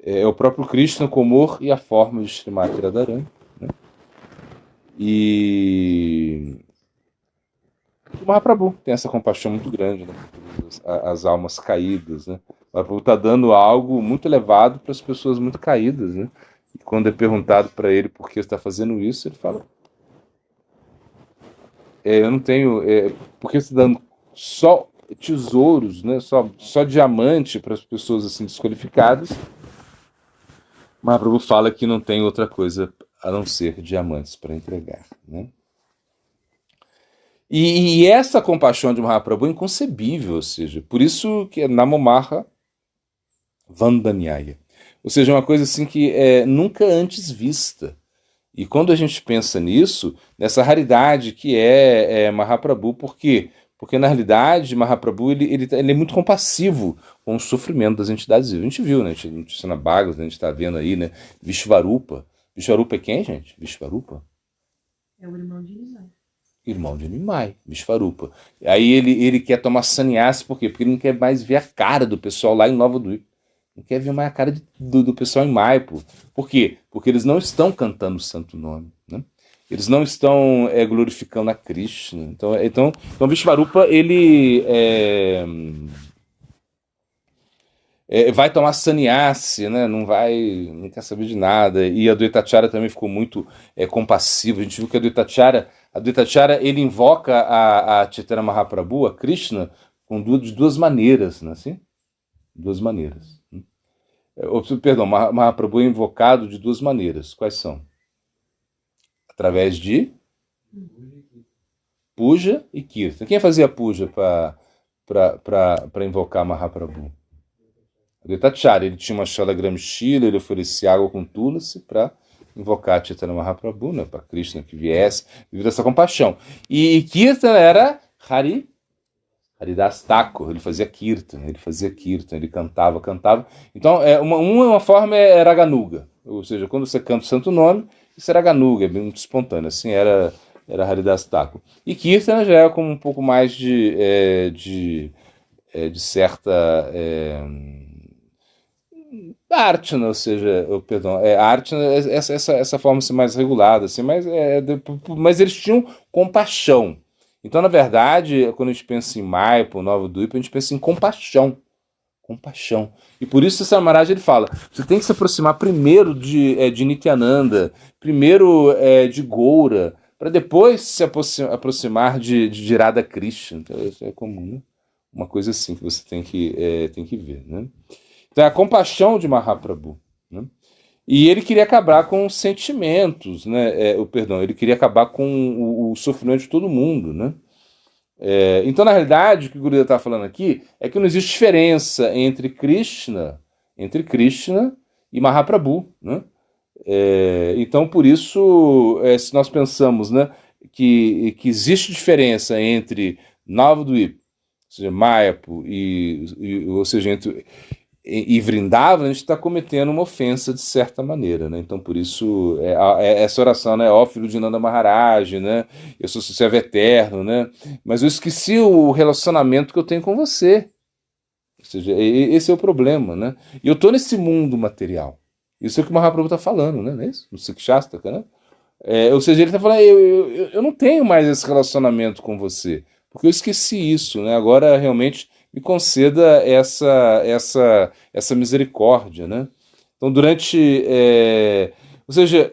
A: é o próprio Krishna com humor e a forma de Srimati Radharani, né? E o Mahaprabhu tem essa compaixão muito grande, né, as almas caídas, né? O Mahaprabhu está dando algo muito elevado para as pessoas muito caídas, né? E quando é perguntado para ele por que está fazendo isso, ele fala, eu não tenho, porque você está dando só tesouros, né? Só diamante para as pessoas assim desqualificadas. Mahaprabhu fala que não tem outra coisa a não ser diamantes para entregar, né? E essa compaixão de Mahaprabhu é inconcebível, ou seja, por isso que é Namomaha Vandanyaya, ou seja, uma coisa assim que é nunca antes vista. E quando a gente pensa nisso, nessa raridade que é Mahaprabhu, por quê? Porque, na realidade, Mahaprabhu ele é muito compassivo com o sofrimento das entidades vivas. A gente viu, né? A gente na Bhagavad, a gente está vendo aí, né? Vishvarupa. Vishvarupa é quem, gente? Vishvarupa?
D: É o irmão de Nimai.
A: Irmão de Nimai, Vishvarupa. Aí ele quer tomar sannyasi, por quê? Porque ele não quer mais ver a cara do pessoal lá em Nova Dwipa. Não quer ver mais a cara do pessoal em Maipo. Por quê? Porque eles não estão cantando o santo nome, né? Eles não estão glorificando a Krishna. Então Vishvarupa, ele vai tomar sannyasi, né? Não quer saber de nada. E a Advaitacharya também ficou muito compassiva. A gente viu que a Advaitacharya ele invoca a Chaitanya Mahaprabhu, a Krishna, de duas maneiras, né? Assim? Duas maneiras. Perdão, Mahaprabhu é invocado de duas maneiras. Quais são? Através de puja e kirtan. Quem fazia puja para invocar Mahaprabhu? Advaitacharya. Ele tinha uma Shalagram Shila, ele oferecia água com tulasi para invocar Chaitanya Mahaprabhu, né, para Krishna que viesse, devido a essa compaixão. E kirtan era Haridas Thakur, ele fazia kirtan, ele cantava. Então, uma forma é Raganuga, ou seja, quando você canta o santo nome, isso era Raganuga, é bem muito espontâneo, assim, era Haridas Thakur. E kirtan já é como um pouco mais de certa Archana, ou seja, Archana, essa forma assim, mais regulada, assim, mas eles tinham compaixão. Então, na verdade, quando a gente pensa em Maipo, Nova Dwipa, a gente pensa em compaixão. Compaixão. E por isso o Samaraj ele fala, você tem que se aproximar primeiro de Nityananda, primeiro de Goura, para depois se aproximar de Radha Krishna. Então, isso é comum, né? Uma coisa assim que você tem que ver, né? Então, é a compaixão de Mahaprabhu, né? E ele queria acabar com os sentimentos, né? Ele queria acabar com o sofrimento de todo mundo, né? Então, na realidade, o que o Gurudev está falando aqui é que não existe diferença entre Krishna e Mahaprabhu, né? Então, por isso, se nós pensamos, né, que existe diferença entre Navadvip, ou seja, Mayapu, ou seja, e Vrindavan, a gente está cometendo uma ofensa de certa maneira, né? Então, por isso, essa oração, né? Ó filho de Nanda Maharaj, né? Eu sou servo eterno, né? Mas eu esqueci o relacionamento que eu tenho com você. Ou seja, esse é o problema, né? E eu estou nesse mundo material. Isso é o que o Mahaprabhu está falando, né? Não é isso? No Sikshastaka, né? Ou seja, ele está falando, eu não tenho mais esse relacionamento com você, porque eu esqueci isso, né? Agora, realmente, me conceda essa misericórdia, né? Então, ou seja,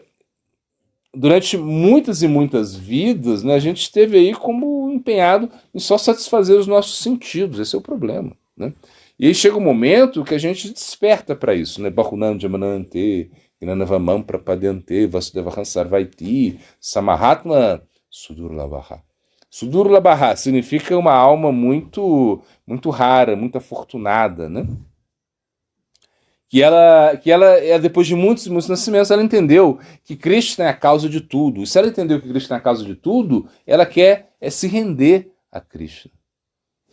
A: durante muitas e muitas vidas, né, a gente esteve aí como empenhado em só satisfazer os nossos sentidos. Esse é o problema, né? E aí chega um momento que a gente desperta para isso, né? Bahunam Jamanante, Gnanavamam Prapadante, Vasudeva Sarvaiti, Samahatma Sudurlabha. Sudurlabha significa uma alma muito, muito rara, muito afortunada, né? Depois de muitos nascimentos, ela entendeu que Krishna é a causa de tudo. E se ela entendeu que Krishna é a causa de tudo, ela quer se render a Krishna.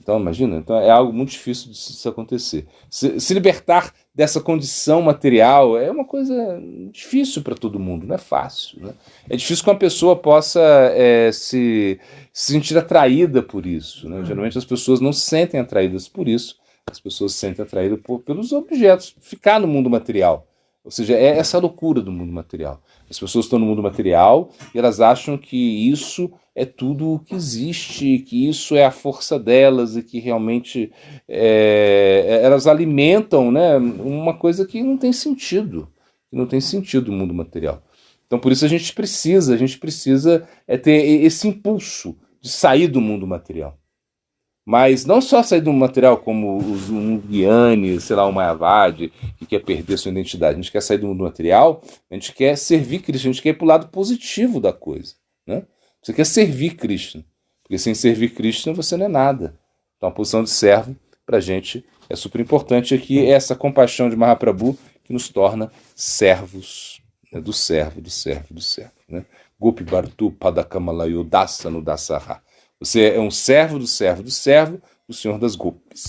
A: Então, imagina, então é algo muito difícil disso acontecer. Se libertar dessa condição material é uma coisa difícil para todo mundo, não é fácil, né? É difícil que uma pessoa possa se sentir atraída por isso, né? Geralmente as pessoas não se sentem atraídas por isso, as pessoas se sentem atraídas pelos objetos, ficar no mundo material. Ou seja, é essa loucura do mundo material. As pessoas estão no mundo material e elas acham que isso é tudo o que existe, que isso é a força delas e que realmente elas alimentam, né, uma coisa que não tem sentido. Não tem sentido o mundo material. Então, por isso a gente precisa ter esse impulso de sair do mundo material. Mas não só sair do material como os Guiane, sei lá, o Mayavadi, que quer perder sua identidade. A gente quer sair do mundo material, a gente quer servir Krishna, a gente quer ir para o lado positivo da coisa, né? Você quer servir Krishna, porque sem servir Krishna você não é nada. Então a posição de servo, para a gente, é super importante aqui, é essa compaixão de Mahaprabhu que nos torna servos, né? Do servo, né? Gopi Bhartu Padakamalayo Dasa no Dasaha. Você é um servo do servo do servo, do Senhor das Gopis.